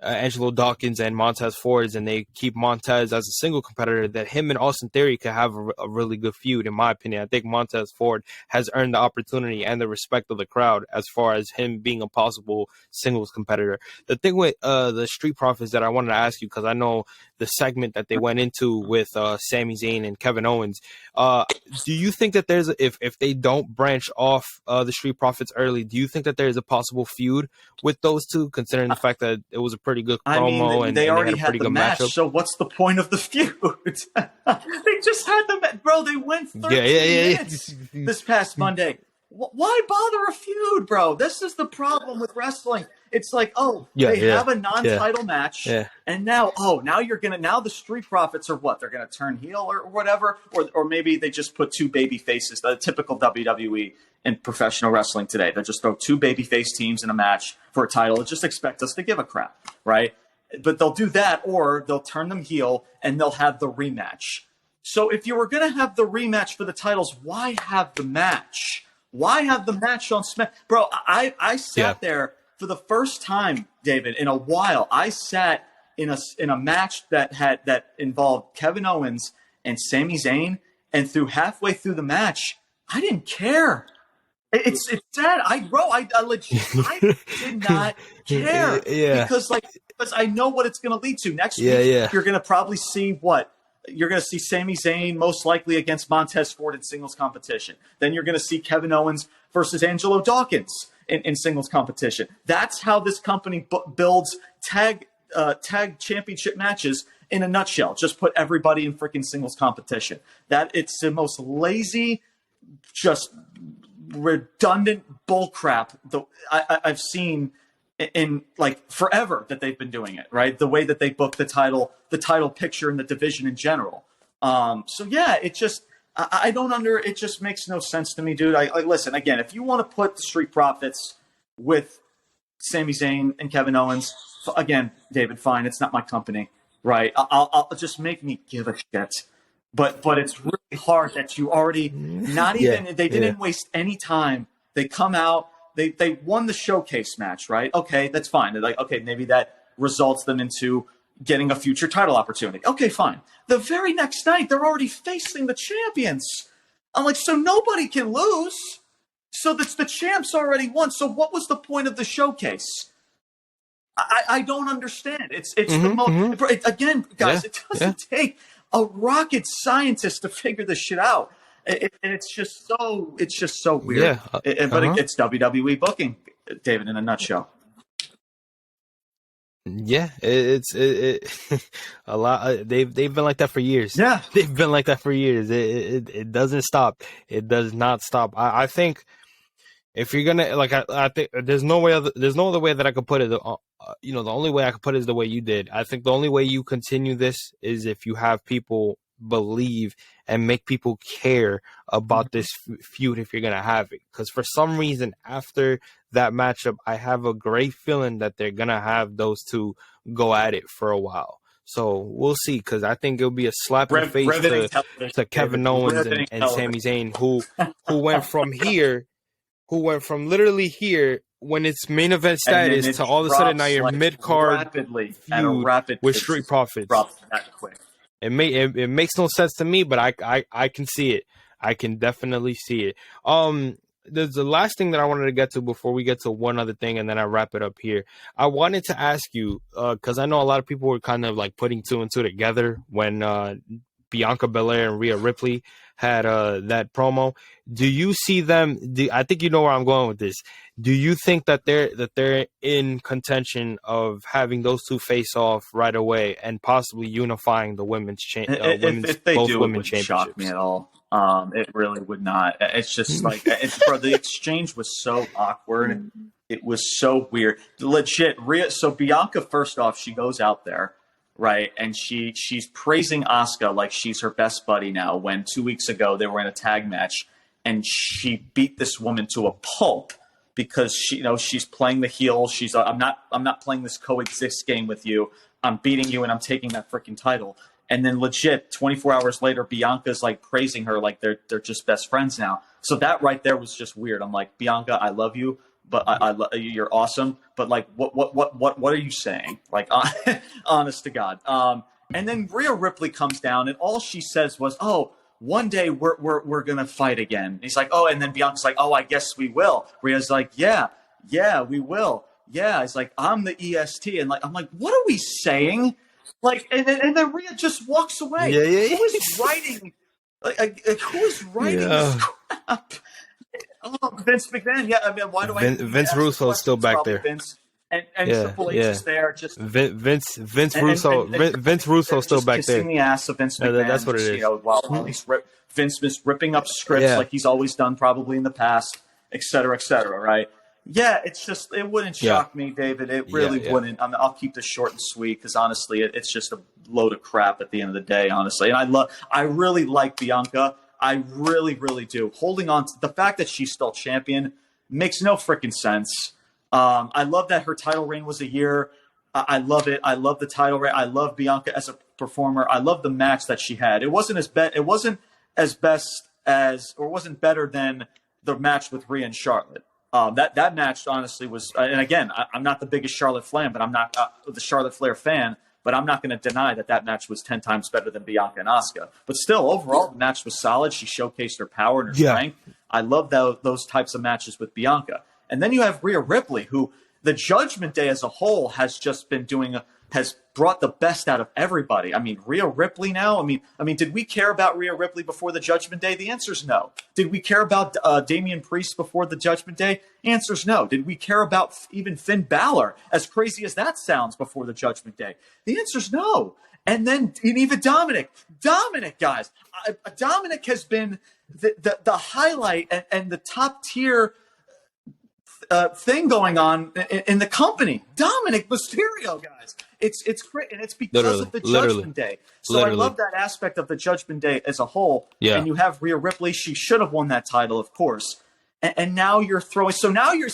Angelo Dawkins and Montez Ford, and they keep Montez as a single competitor, that him and Austin Theory could have a really good feud, in my opinion. I think Montez Ford has earned the opportunity and the respect of the crowd as far as him being a possible singles competitor. The thing with the Street Profits that I wanted to ask you, because I know the segment that they went into with Sami Zayn and Kevin Owens, do you think that there's if they don't branch off the Street Profits early, do you think that there's a possible feud with those two, considering the fact that it was a pretty good promo and they already had a pretty good match, matchup? so what's the point of the feud? They just had the match. Bro, they went 13 minutes this past Monday. Why bother a feud, bro? This is the problem with wrestling. It's like, they have a non-title match, and now the Street Profits are what? They're going to turn heel or whatever, or maybe they just put two baby faces, the typical WWE in professional wrestling today. They just throw two baby face teams in a match for a title and just expect us to give a crap, right? But they'll do that, or they'll turn them heel and they'll have the rematch. So if you were going to have the rematch for the titles, why have the match? Why have the match on Smack? Bro, I sat there for the first time, David, in a while. I sat in a match that involved Kevin Owens and Sami Zayn, and halfway through the match, I didn't care. It's sad. I legit did not care. Because I know what it's going to lead to next week. You're going to probably see what. You're going to see Sami Zayn most likely against Montez Ford in singles competition. Then you're going to see Kevin Owens versus Angelo Dawkins in singles competition. That's how this company builds tag championship matches in a nutshell. Just put everybody in freaking singles competition. That it's the most lazy, just redundant bullcrap I've seen in like forever that they've been doing it, right? The way that they book the title picture and the division in general. It just, it just makes no sense to me, dude. I listen, again, if you want to put the Street Profits with Sami Zayn and Kevin Owens. Again, David, fine. It's not my company, right? I'll just make me give a shit. But it's really hard that you already not even they didn't waste any time. They come out, they won the showcase match, right? Okay, that's fine. They're like, okay, maybe that results them into getting a future title opportunity. Okay, fine. The very next night, they're already facing the champions. I'm like, so nobody can lose. So that's the champs already won. So what was the point of the showcase? I don't understand. It's the most again, guys. It doesn't take a rocket scientist to figure this shit out. It's just so weird. Yeah, but it's WWE booking, David, in a nutshell. Yeah, it's a lot. They've been like that for years. Yeah, they've been like that for years. It doesn't stop. It does not stop. I think if you're gonna I think there's no other way that I could put it. The only way I could put it is the way you did. I think the only way you continue this is if you have people believe and make people care about this feud if you're gonna have it. Because for some reason, after that matchup, I have a great feeling that they're gonna have those two go at it for a while. So we'll see, because I think it'll be a slap in the face to Kevin Owens and Sami Zayn, who went from here, who went from literally here when it's main event status to all of a sudden now you're mid card feud with Street Profits. It makes no sense to me, but I can see it. I can definitely see it. There's the last thing that I wanted to get to before we get to one other thing, and then I wrap it up here. I wanted to ask you, because I know a lot of people were kind of like putting two and two together when Bianca Belair and Rhea Ripley had that promo. Do you see them? I think you know where I'm going with this. Do you think that they're in contention of having those two face off right away and possibly unifying the women's if they both do, women's it wouldn't shock me at all. It really would not. It's just like the exchange was so awkward. It was so weird. Legit, Rhea. So Bianca, first off, she goes out there, right, and she's praising Asuka like she's her best buddy now. When 2 weeks ago they were in a tag match and she beat this woman to a pulp because she's playing the heel. She's I'm not playing this coexist game with you. I'm beating you and I'm taking that freaking title. And then legit 24 hours later, Bianca's like praising her like they're just best friends now. So that right there was just weird. I'm like, Bianca, I love you, but you're awesome. But like, what are you saying? Like, honest to God. And then Rhea Ripley comes down and all she says was, "Oh, one day we're gonna fight again." And he's like, "Oh," and then Bianca's like, "Oh, I guess we will." Rhea's like, "Yeah, we will." Yeah, it's like, "I'm the EST," and like I'm like, "What are we saying?" Like, and then Rhea just walks away. Yeah. Who is writing? Who is writing this crap? Oh, Vince McMahon. Yeah, I mean, why do Vince Russo is still back there. Vince and Triple H is there. Just Vince Russo still back there. Kissing the ass of Vince McMahon. That's what it is. While Vince is ripping up scripts like he's always done, probably in the past, et cetera, right? Yeah, it's just, it wouldn't shock me, David. It really wouldn't. I mean, I'll keep this short and sweet because honestly, it's just a load of crap at the end of the day, honestly. And I really like Bianca. I really, really do. Holding on to the fact that she's still champion makes no freaking sense. I love that her title reign was a year. I love it. I love the title reign. I love Bianca as a performer. I love the match that she had. It wasn't better than the match with Rhea and Charlotte. That match honestly was, and again, I'm not the biggest Charlotte fan, but I'm not the Charlotte Flair fan, but I'm not going to deny that match was 10 times better than Bianca and Asuka. But still, overall, the match was solid. She showcased her power and her strength. I love those types of matches with Bianca. And then you have Rhea Ripley, who the Judgment Day as a whole has just been has brought the best out of everybody. I mean, Rhea Ripley now. I mean, did we care about Rhea Ripley before the Judgment Day? The answer is no. Did we care about Damian Priest before the Judgment Day? The answer is no. Did we care about even Finn Balor, as crazy as that sounds, before the Judgment Day? The answer is no. And then even Dominic, guys, Dominic has been the highlight and the top tier thing going on in the company. Dominic Mysterio, guys. It's great, and it's because of the Judgment Day. So I love that aspect of the Judgment Day as a whole. Yeah. And you have Rhea Ripley. She should have won that title, of course. And now you're throwing. So now you're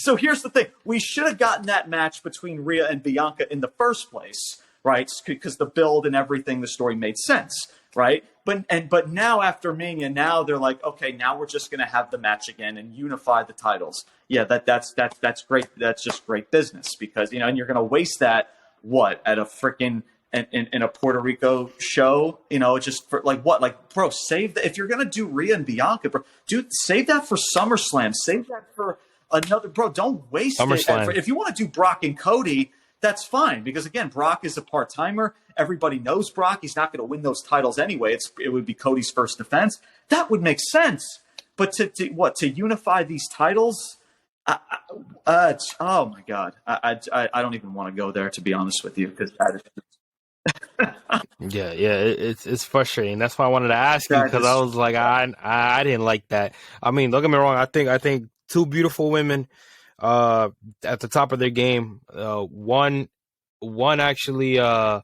So here's the thing: we should have gotten that match between Rhea and Bianca in the first place, right? Because the build and everything, the story made sense, right? But now after Mania, now they're like, okay, now we're just going to have the match again and unify the titles. Yeah, that's great. That's just great business because and you're going to waste that at a freaking in a Puerto Rico show, just for bro, save that. If you're going to do Rhea and Bianca, bro, dude, save that for SummerSlam. Save that for another, bro. Don't waste it. If you want to do Brock and Cody, that's fine because again, Brock is a part-timer. Everybody knows Brock. He's not going to win those titles anyway. It would be Cody's first defense. That would make sense. But to unify these titles? Oh my God, I don't even want to go there, to be honest with you, because that is. It's frustrating. That's why I wanted to ask you because I was like, I didn't like that. I mean, don't get me wrong. I think two beautiful women, at the top of their game. One actually, we got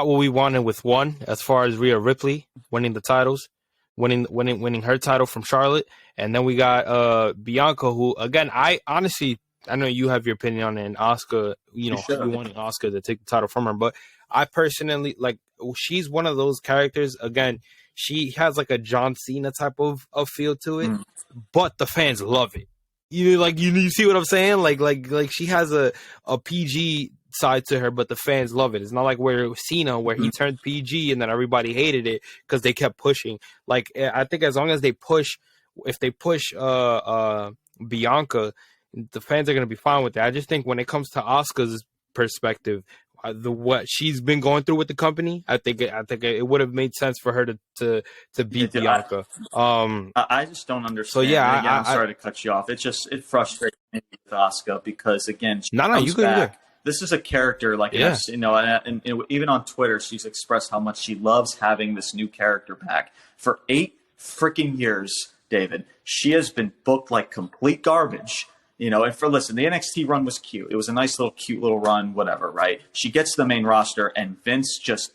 what we wanted with one as far as Rhea Ripley winning the titles, winning her title from Charlotte, and then we got Bianca, who again I know you have your opinion on it, and Asuka, you wanting Asuka to take the title from her, but I personally she's one of those characters. Again, she has like a John Cena type of feel to it, but the fans love it. You see what I'm saying? Like she has a PG side to her, but the fans love it. It's not like where Cena, where he turned PG and then everybody hated it because they kept pushing. Like I think as long as if they push Bianca, the fans are going to be fine with that. I just think when it comes to Asuka's perspective, what she's been going through with the company, I think it would have made sense for her to beat Bianca. I just don't understand. So yeah, I'm sorry to cut you off. It frustrates me with Asuka because again, she comes back. This is a character and even on Twitter, she's expressed how much she loves having this new character back. For 8 freaking years, David, she has been booked like complete garbage. And the NXT run was cute. It was a nice cute little run, whatever, right? She gets to the main roster and Vince just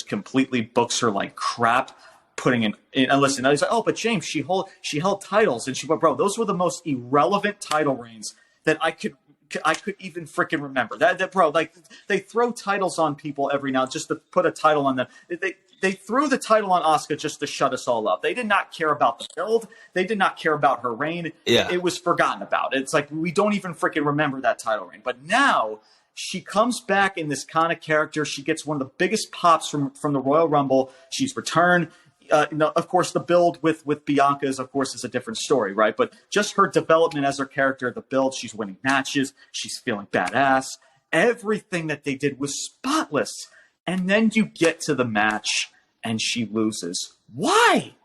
completely books her like crap, putting in and listen, I was like, oh, but James, she held titles and bro, those were the most irrelevant title reigns that I could even freaking remember. That bro, like they throw titles on people every now just to put a title on them. They threw the title on Asuka just to shut us all up. They did not care about the build. They did not care about her reign. Yeah. It was forgotten about. It's like we don't even freaking remember that title reign. But now she comes back in this kind of character. She gets one of the biggest pops from the Royal Rumble. She's returned. Of course, the build with Bianca is a different story, right? But just her development as her character, the build, she's winning matches. She's feeling badass. Everything that they did was spotless. And then you get to the match and she loses. Why?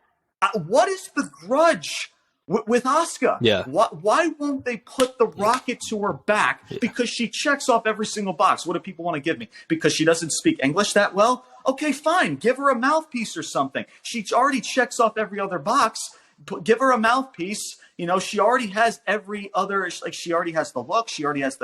What is the grudge with Asuka? Yeah. Why won't they put the rocket to her back? Yeah. Because she checks off every single box. What do people want to give me? Because she doesn't speak English that well? Okay, fine. Give her a mouthpiece or something. She already checks off every other box. Give her a mouthpiece. She already has every other, she already has the look. She already's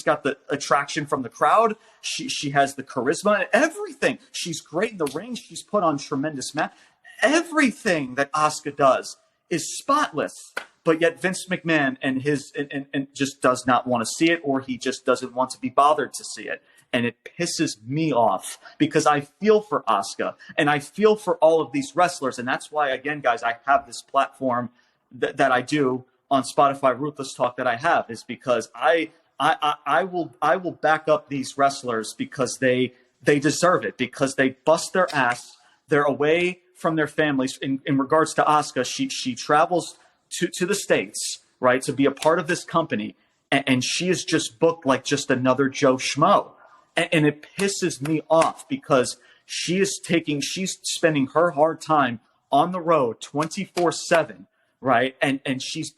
got the attraction from the crowd. She has the charisma and everything. She's great in the ring. She's put on tremendous match. Everything that Asuka does is spotless, but yet Vince McMahon and just does not want to see it, or he just doesn't want to be bothered to see it. And it pisses me off because I feel for Asuka and I feel for all of these wrestlers. And that's why, again, guys, I have this platform that I do on Spotify, Ruthless Talk, that I have, is because I will back up these wrestlers because they deserve it, because they bust their ass. They're away from their families. In regards to Asuka, she travels to the States, right, to be a part of this company. And she is just booked like just another Joe Schmo. And it pisses me off because she's spending her hard time on the road 24/7, right? And she's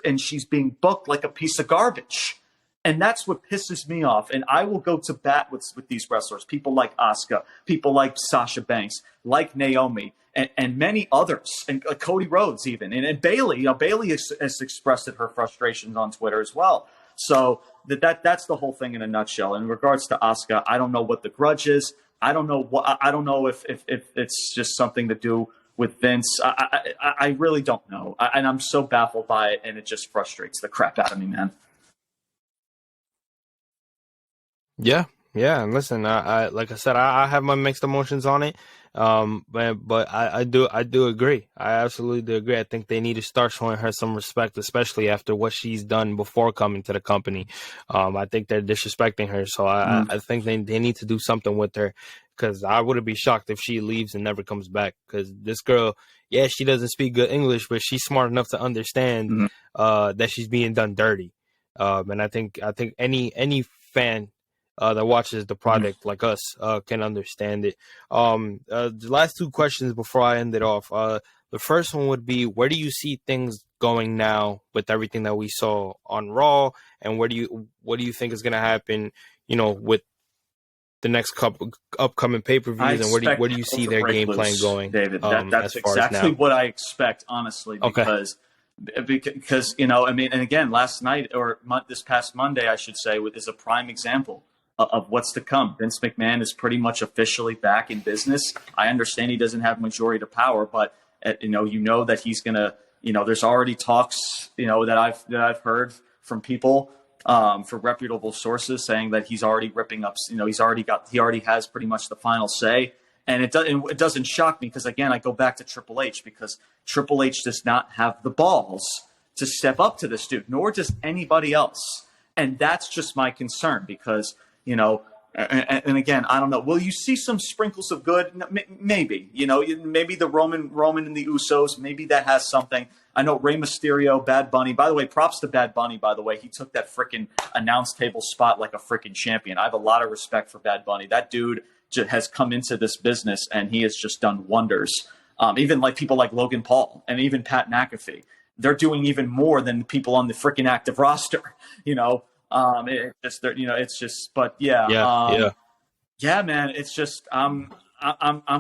being booked like a piece of garbage. And that's what pisses me off. And I will go to bat with these wrestlers, people like Asuka, people like Sasha Banks, like Naomi, and many others, and Cody Rhodes even, and Bayley. Bayley has expressed her frustrations on Twitter as well. So that's the whole thing in a nutshell. In regards to Asuka, I don't know what the grudge is. I don't know if it's just something to do with Vince. I really don't know, and I'm so baffled by it, and it just frustrates the crap out of me, man. Yeah, yeah. And listen, I like I said, I have my mixed emotions on it. But I do agree. I absolutely do agree. I think they need to start showing her some respect, especially after what she's done before coming to the company. I think they're disrespecting her, so I think they need to do something with her. Because I wouldn't be shocked if she leaves and never comes back. Because this girl, yeah, she doesn't speak good English, but she's smart enough to understand Mm-hmm. that she's being done dirty. And I think any fan that watches the product like us can understand it. The last two questions before I end it off. The first one would be, where do you see things going now with everything that we saw on Raw, and what do you think is going to happen? With the next couple upcoming pay-per-views, and where do you see To their break game plan loose, going? David. As That's far as exactly now. what I expect, honestly, Okay. because I mean, and again, last night or this past Monday, I should say, is a prime example of what's to come. Vince McMahon is pretty much officially back in business. I understand he doesn't have majority of power, but that he's gonna. There's already talks, that I've heard from people, for reputable sources, saying that he's already ripping up. He already has pretty much the final say. And it doesn't shock me because, again, I go back to Triple H, because Triple H does not have the balls to step up to this dude, nor does anybody else. And that's just my concern because, and again, I don't know. Will you see some sprinkles of good? Maybe, maybe the Roman and the Usos, maybe that has something. I know Rey Mysterio, Bad Bunny. By the way, props to Bad Bunny, by the way. He took that freaking announce table spot like a freaking champion. I have a lot of respect for Bad Bunny. That dude has come into this business and he has just done wonders. Even like people like Logan Paul and even Pat McAfee, they're doing even more than the people on the freaking active roster. It's just, but yeah, Yeah. Man, it's just, I'm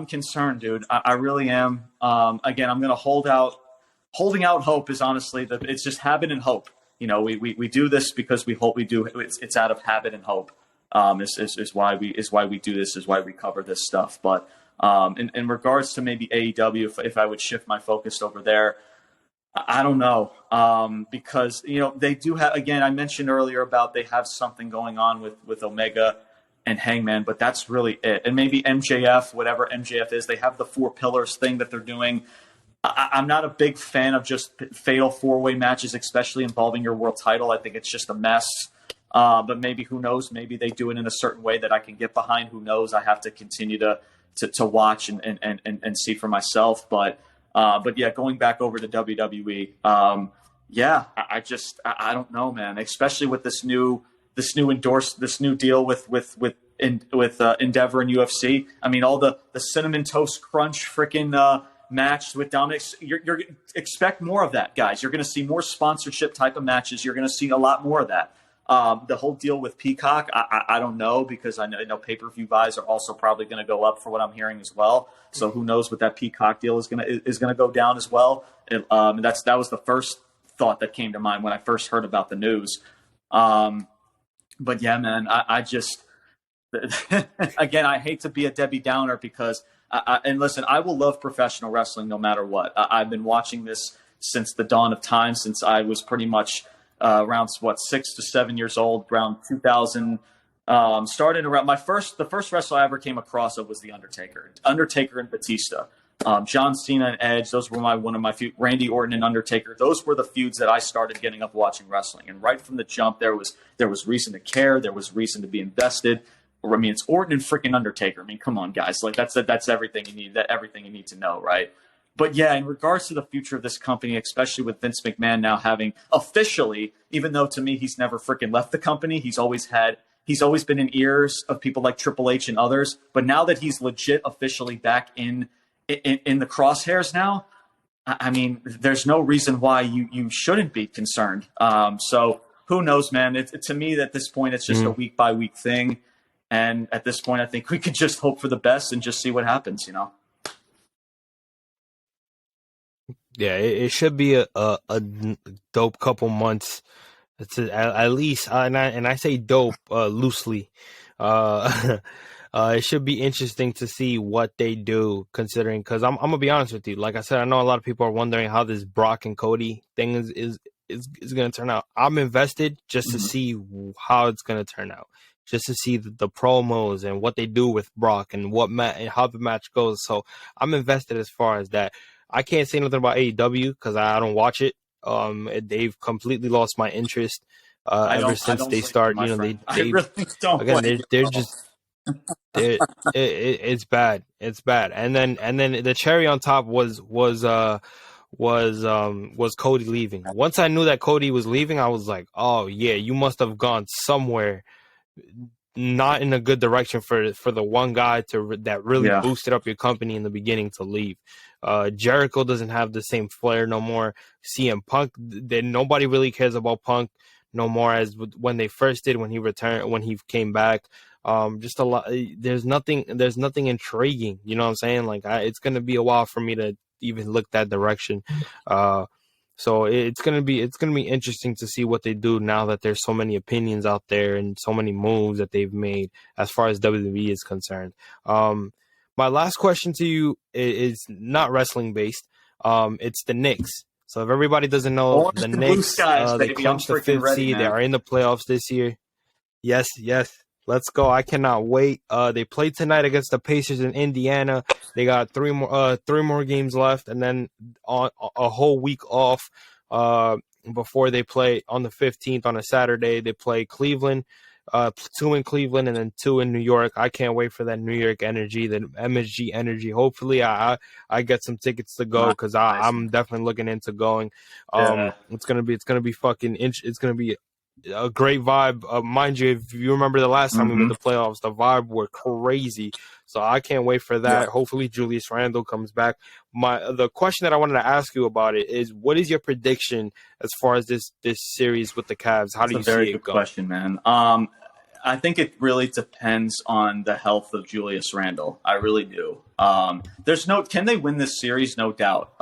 concerned, dude. I really am. Again, I'm gonna holding out hope is honestly that it's just habit and hope. We do this because we hope we do. It's out of habit and hope. Is why we do this, is why we cover this stuff. But in regards to maybe AEW, if I would shift my focus over there, I don't know, because they do have, again, I mentioned earlier about they have something going on with Omega and Hangman, but that's really it. And maybe MJF, whatever MJF is, they have the 4 pillars thing that they're doing. I'm not a big fan of just fatal 4-way matches, especially involving your world title. I think it's just a mess. But maybe, who knows? Maybe they do it in a certain way that I can get behind. Who knows? I have to continue to watch and see for myself. But yeah, going back over to WWE, I don't know, man. Especially with this new deal with Endeavor and UFC. I mean, all the cinnamon toast crunch freaking match with Dominic. You're expect more of that, guys. You're going to see more sponsorship type of matches. You're going to see a lot more of that. The whole deal with Peacock, I don't know, because I know pay-per-view buys are also probably going to go up for what I'm hearing as well. So who knows what that Peacock deal is going to go down as well. That was the first thought that came to mind when I first heard about the news. But yeah, man, I just again, I hate to be a Debbie Downer because and listen, I will love professional wrestling no matter what. I've been watching this since the dawn of time, since I was pretty much around 6 to 7 years old, around 2000. Started around the first wrestler I ever came across of was the Undertaker and Batista. John Cena and Edge, those were one of my feuds. Randy Orton and Undertaker, those were the feuds that I started getting up watching wrestling. And right from the jump, there was reason to care, there was reason to be invested. I mean, it's Orton and freaking Undertaker. I mean, come on, guys, like that's everything you need. Everything you need to know, right? But yeah, in regards to the future of this company, especially with Vince McMahon now having officially, even though to me he's never freaking left the company, he's always been in ears of people like Triple H and others. But now that he's legit officially back in the crosshairs now, I mean, there's no reason why you shouldn't be concerned. So who knows, man? To me, at this point, it's just a week by week thing. And at this point, I think we could just hope for the best and just see what happens, Yeah, it should be a dope couple months. It's at least, and I say dope loosely. It should be interesting to see what they do, considering because I'm gonna be honest with you. Like I said, I know a lot of people are wondering how this Brock and Cody thing is gonna turn out. I'm invested just to Mhm. see how it's gonna turn out, just to see the promos and what they do with Brock and and how the match goes. So I'm invested as far as that. I can't say nothing about AEW because I don't watch it. They've completely lost my interest ever I since don't they blame you, start. my You know, friend. I they really don't again blame you they're at all. just it's bad. It's bad. And then the cherry on top was Cody leaving. Once I knew that Cody was leaving, I was like, oh yeah, you must have gone somewhere not in a good direction for the one guy that really Yeah. boosted up your company in the beginning to leave. Jericho doesn't have the same flair no more. CM Punk, then nobody really cares about Punk no more as when they first did when he returned when he came back. Just a lot. There's nothing intriguing. You know what I'm saying? Like it's gonna be a while for me to even look that direction. So it's gonna be interesting to see what they do now that there's so many opinions out there and so many moves that they've made as far as WWE is concerned. My last question to you is not wrestling based. It's the Knicks. So if everybody doesn't know, Orange the and blue Knicks, skies, they baby. I'm clinched the freaking fifth ready, seed. They man. are in the playoffs this year. Yes, yes. Let's go. I cannot wait. They play tonight against the Pacers in Indiana. They got three more games left and then on a whole week off before they play on the 15th on a Saturday. They play Cleveland, two in Cleveland and then two in New York. I can't wait for that New York energy, the MSG energy. Hopefully I get some tickets to go cuz Nice, I'm man. definitely looking into going. Yeah. It's going to be fucking it's going to be a great vibe. Mind you, if you remember the last time we made Mm-hmm. the playoffs, the vibe were crazy. So I can't wait for Yeah. that. Hopefully Julius Randle comes back. The question that I wanted to ask you about it is, what is your prediction as far as this series with the Cavs? How That's do a you see very it good going? question, man. I think it really depends on the health of Julius Randle. I really do. Can they win this series? No doubt.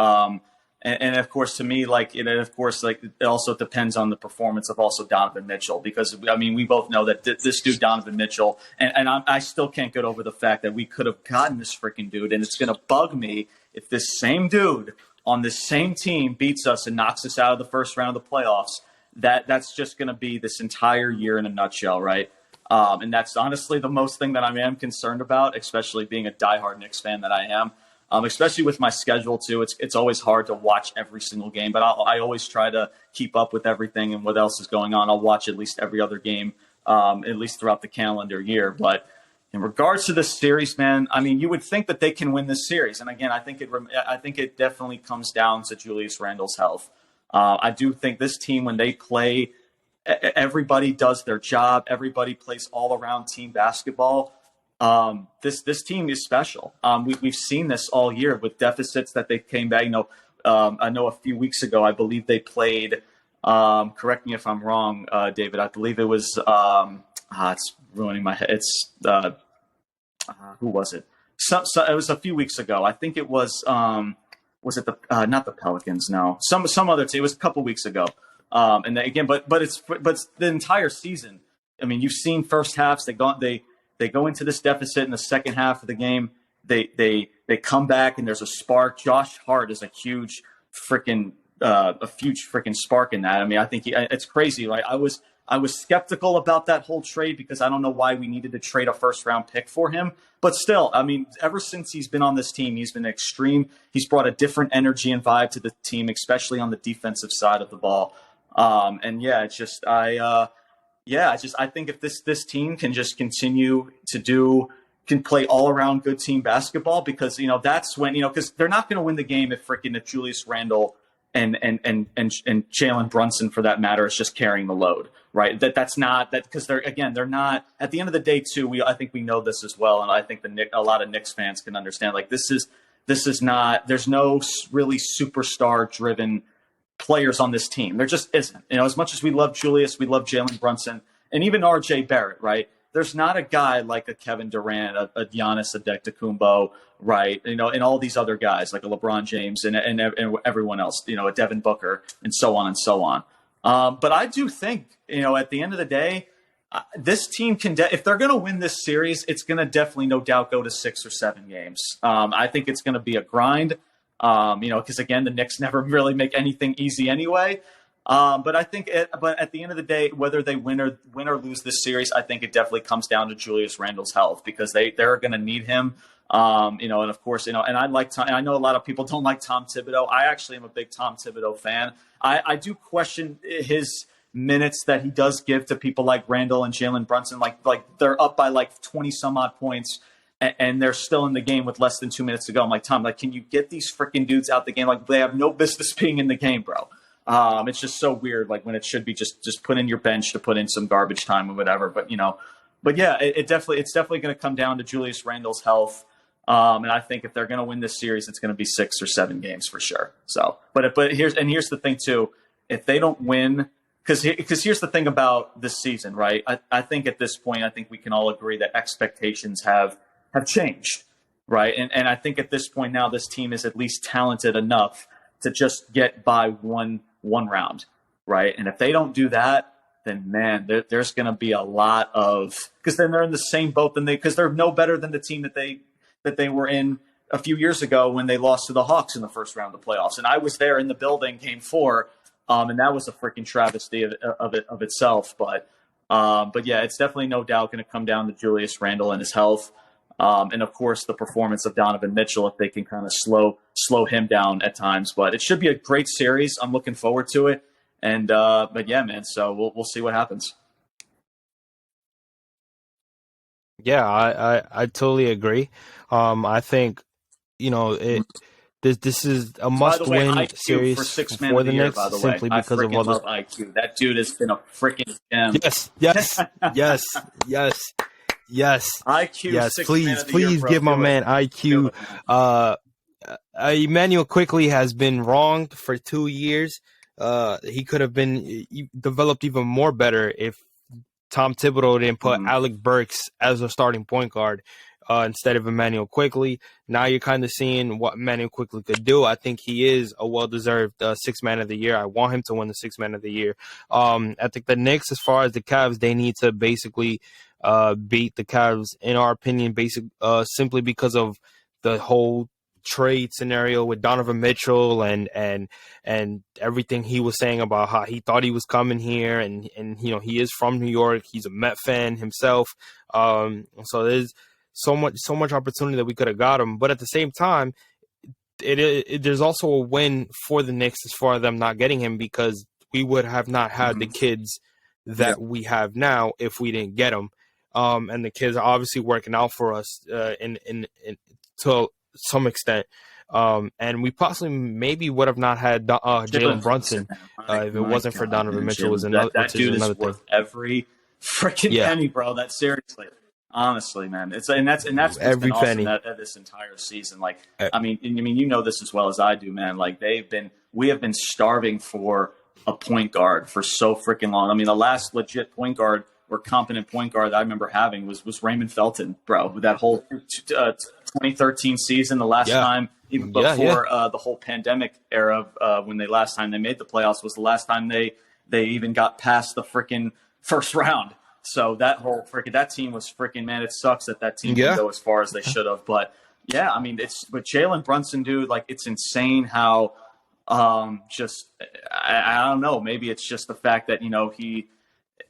And of course, to me, it also depends on the performance of also Donovan Mitchell, because I mean, we both know that this dude Donovan Mitchell, and I still can't get over the fact that we could have gotten this freaking dude, and it's gonna bug me if this same dude on this same team beats us and knocks us out of the first round of the playoffs. That's just going to be this entire year in a nutshell, right? And that's honestly the most thing that I am concerned about, especially being a diehard Knicks fan that I am. Especially with my schedule too, it's always hard to watch every single game, but I always try to keep up with everything and what else is going on. I'll watch at least every other game, at least throughout the calendar year. But in regards to this series, man, I mean, you would think that they can win this series, and again, I think it definitely comes down to Julius Randle's health. I do think this team, when they play, everybody does their job. Everybody plays all around team basketball. This team is special. We've seen this all year with deficits that they came back. I know a few weeks ago, I believe they played. Correct me if I'm wrong, David. I believe it was. It's ruining my head. It's who was it? It was a few weeks ago. I think it was. Was it the not the Pelicans? No, some other team. It was a couple weeks ago. And again, but it's the entire season. I mean, you've seen first halves. They go into this deficit in the second half of the game. They come back and there's a spark. Josh Hart is a huge freaking spark in that. I mean, I think it's crazy. Like I was skeptical about that whole trade because I don't know why we needed to trade a first round pick for him. But still, I mean, ever since he's been on this team, he's been extreme. He's brought a different energy and vibe to the team, especially on the defensive side of the ball. And yeah, it's just I think if this team can just continue to can play all around good team basketball, because that's when because they're not going to win the game if Julius Randle and Jalen Brunson, for that matter, is just carrying the load, right? That's not that, because they're not, at the end of the day too. I think we know this as well, and I think a lot of Knicks fans can understand. Like this is not. There's no really superstar driven players on this team. There just isn't. As much as we love Julius, we love Jalen Brunson, and even RJ Barrett, right? There's not a guy like a Kevin Durant, a Giannis Antetokounmpo, right? And all these other guys like a LeBron James and everyone else, a Devin Booker, and so on and so on. But I do think, at the end of the day, this team can, if they're going to win this series, it's going to definitely, no doubt, go to 6 or 7 games. I think it's going to be a grind, because again, the Knicks never really make anything easy anyway. But I think, but at the end of the day, whether they win or lose this series, I think it definitely comes down to Julius Randle's health, because they're going to need him. And of course, and I know a lot of people don't like Tom Thibodeau. I actually am a big Tom Thibodeau fan. I do question his minutes that he does give to people like Randle and Jalen Brunson. Like they're up by like 20 some odd points and they're still in the game with less than 2 minutes to go. I'm like, Tom, like, can you get these freaking dudes out the game? Like, they have no business being in the game, bro. It's just so weird. Like, when it should be just put in your bench to put in some garbage time or whatever. But yeah, it's definitely going to come down to Julius Randle's health. And I think if they're going to win this series, it's going to be 6 or 7 games for sure. So, but here's the thing too. If they don't win, because here's the thing about this season, right? I think at this point, I think we can all agree that expectations have changed, right? And I think at this point now, this team is at least talented enough to just get by one round, right? And if they don't do that, then man, there's going to be a lot of, because then they're in the same boat because they're no better than the team that they were in a few years ago when they lost to the Hawks in the first round of playoffs. And I was there in the building, Game 4. And that was a freaking travesty of itself. But yeah, it's definitely no doubt going to come down to Julius Randle and his health. And of course the performance of Donovan Mitchell, if they can kind of slow him down at times. But it should be a great series. I'm looking forward to it. And but yeah, man. So we'll see what happens. Yeah, I totally agree. I think this is a must-win series for six for the year, Knicks, by the simply way. because I of all love IQ. That dude has been a freaking gem. Yes. IQ. Yes, please year, give my do man it. IQ. Emmanuel quickly has been wronged for 2 years. He could have been developed even more better if Tom Thibodeau didn't put Alec Burks as a starting point guard instead of Emmanuel Quickly. Now you're kind of seeing what Emmanuel Quickly could do. I think he is a well-deserved Sixth Man of the Year. I want him to win the Sixth Man of the Year. I think the Knicks, as far as the Cavs, they need to basically beat the Cavs, in our opinion, simply because of the whole trade scenario with Donovan Mitchell and everything he was saying about how he thought he was coming here, and he is from New York. He's a Met fan himself. So there's so much opportunity that we could have got him, but at the same time, there's also a win for the Knicks as far as them not getting him, because we would have not had the kids that we have now if we didn't get them. And the kids are obviously working out for us to some extent. And we possibly maybe would have not had Jalen Brunson if it wasn't for Donovan Mitchell. That dude is worth every freaking penny, bro. That seriously, honestly, man. That's every penny awesome this entire season. Like, I mean, you know this as well as I do, man. Like, we have been starving for a point guard for so freaking long. I mean, the last legit point guard or competent point guard that I remember having was Raymond Felton, bro. With that whole 2013 season, the last time, even before the whole pandemic era, when last time they made the playoffs was the last time they even got past the freaking first round. So that team was freaking, man. It sucks that team didn't go as far as they should have. But yeah, I mean, but Jalen Brunson, dude, like, it's insane how I don't know. Maybe it's just the fact that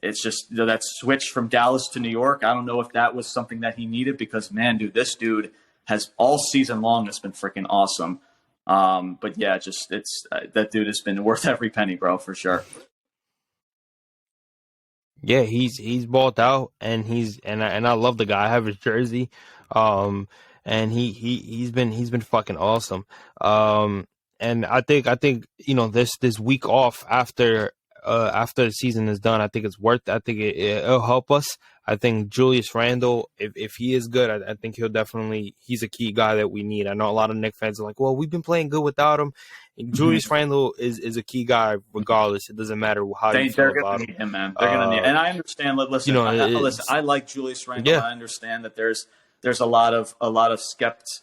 it's just that switch from Dallas to New York. I don't know if that was something that he needed, because, man, dude, this dude has all season long has been freaking awesome. But yeah, that dude has been worth every penny, bro, for sure. Yeah, he's balled out, and I love the guy. I have his jersey, and he's been fucking awesome. And I think this week off after the season is done, I think it's worth. I think it'll help us. I think Julius Randle, if he is good, I think he's a key guy that we need. I know a lot of Knicks fans are like, well, we've been playing good without him. Julius Randle is a key guy regardless. It doesn't matter how you feel about him. Need him, man. They're gonna need, and I understand. Listen, I like Julius Randle. Yeah. I understand that there's a lot of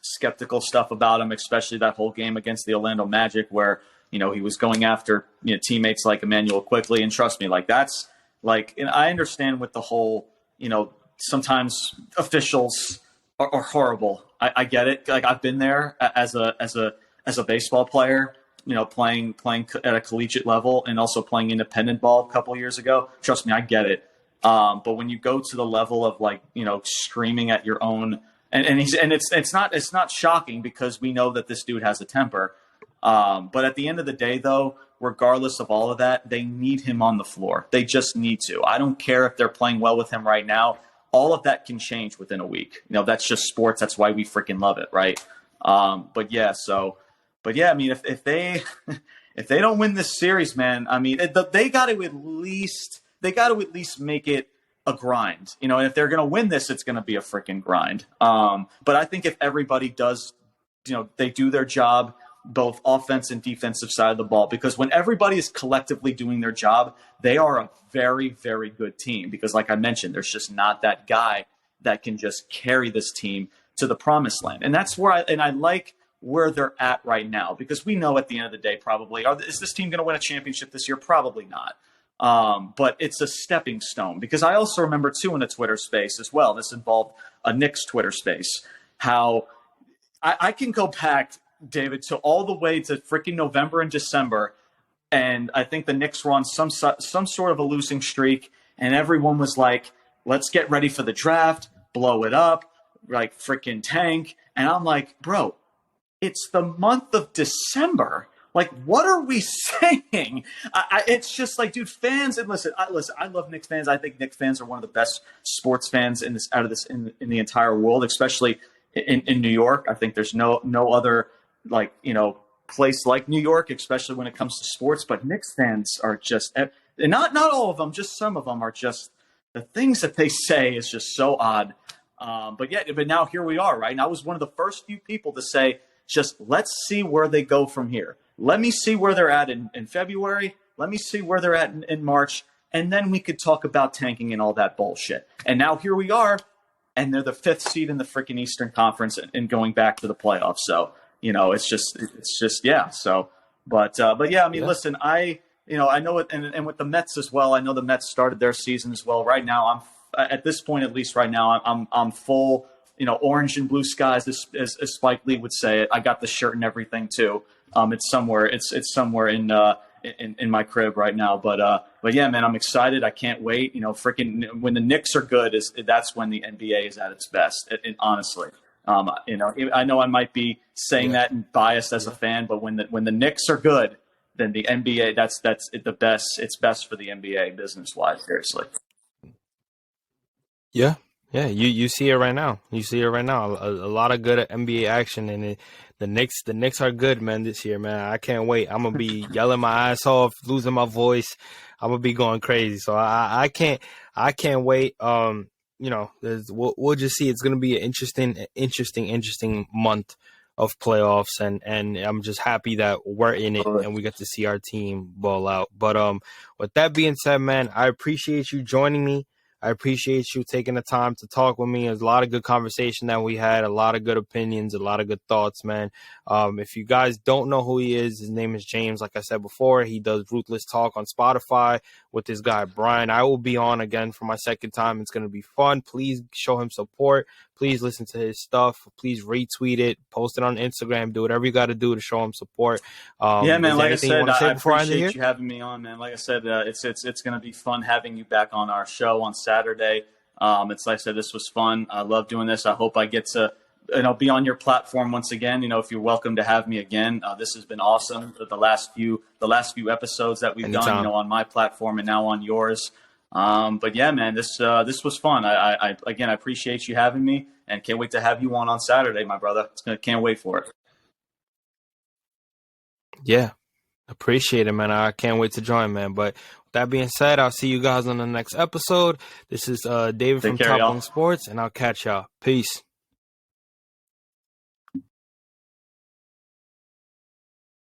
skeptical stuff about him, especially that whole game against the Orlando Magic where he was going after teammates like Emmanuel Quickly, and trust me, like that's Like, and I understand with the whole, sometimes officials are horrible. I get it. Like, I've been there as a baseball player, playing at a collegiate level and also playing independent ball a couple of years ago. Trust me, I get it. But when you go to the level of screaming at your own, and it's not shocking because we know that this dude has a temper. But at the end of the day, though, regardless of all of that, they need him on the floor. They just need to. I don't care if they're playing well with him right now. All of that can change within a week. That's just sports. That's why we freaking love it, right? But yeah, I mean, if they if they don't win this series, man, I mean, they got to at least make it a grind, and if they're going to win this, it's going to be a freaking grind. But I think if everybody does, they do their job, both offense and defensive side of the ball, because when everybody is collectively doing their job, they are a very, very good team. Because like I mentioned, there's just not that guy that can just carry this team to the promised land. And that's where I like where they're at right now, because we know at the end of the day, probably, is this team going to win a championship this year? Probably not. But it's a stepping stone, because I also remember too in the Twitter space as well. This involved a Knicks Twitter space, how I can go back, David, to all the way to freaking November and December. And I think the Knicks were on some sort of a losing streak. And everyone was like, let's get ready for the draft, blow it up, like freaking tank. And I'm like, bro, it's the month of December. Like, what are we saying? It's just like, dude, fans, and listen, I love Knicks fans. I think Knicks fans are one of the best sports fans in the entire world, especially in New York. I think there's no other place like New York, especially when it comes to sports. But Knicks fans are just, and not all of them, just some of them are just, the things that they say is just so odd. But now here we are, right? And I was one of the first few people to say, just let's see where they go from here. Let me see where they're at in February. Let me see where they're at in March. And then we could talk about tanking and all that bullshit. And now here we are, and they're the 5th seed in the freaking Eastern Conference and going back to the playoffs. So, it's just, yeah. So, but yeah, I mean, listen, I know it, and with the Mets as well, I know the Mets started their season as well. Right now, I'm at this point, at least right now, I'm full, orange and blue skies, as Spike Lee would say it. I got the shirt and everything too. It's somewhere in my crib right now. But yeah, man, I'm excited. I can't wait. Freaking when the Knicks are good, that's when the NBA is at its best. And honestly, I know I might be saying that and biased as a fan, but when the Knicks are good, then the NBA, that's the best. It's best for the NBA business wise. Seriously. Yeah. Yeah, you see it right now. You see it right now. A lot of good NBA action, and the Knicks are good, man, this year, man. I can't wait. I'm gonna be yelling my ass off, losing my voice. I'm gonna be going crazy. So I can't wait. We'll just see. It's gonna be an interesting month of playoffs, and I'm just happy that we're in it and we get to see our team ball out. But with that being said, man, I appreciate you joining me. I appreciate you taking the time to talk with me. There's a lot of good conversation that we had, a lot of good opinions, a lot of good thoughts, man. If you guys don't know who he is, his name is James. Like I said before, he does Ruthless Talk on Spotify with this guy, Brian. I will be on again for my second time. It's going to be fun. Please show him support. Please listen to his stuff. Please retweet it, post it on Instagram, do whatever you got to do to show him support. Yeah, man, like I said, I appreciate you having me on, man. Like I said, it's going to be fun having you back on our show on Saturday. It's like I said, this was fun. I love doing this. I hope I get to be on your platform once again. If you're welcome to have me again. This has been awesome. The last few episodes that we've done, on my platform and now on yours. But yeah, man, this was fun. I again, I appreciate you having me, and can't wait to have you on Saturday, my brother. Can't wait for it. Yeah, appreciate it, man. I can't wait to join, man. But with that being said, I'll see you guys on the next episode. This is David from Top Bunk Sports, and I'll catch y'all. Peace.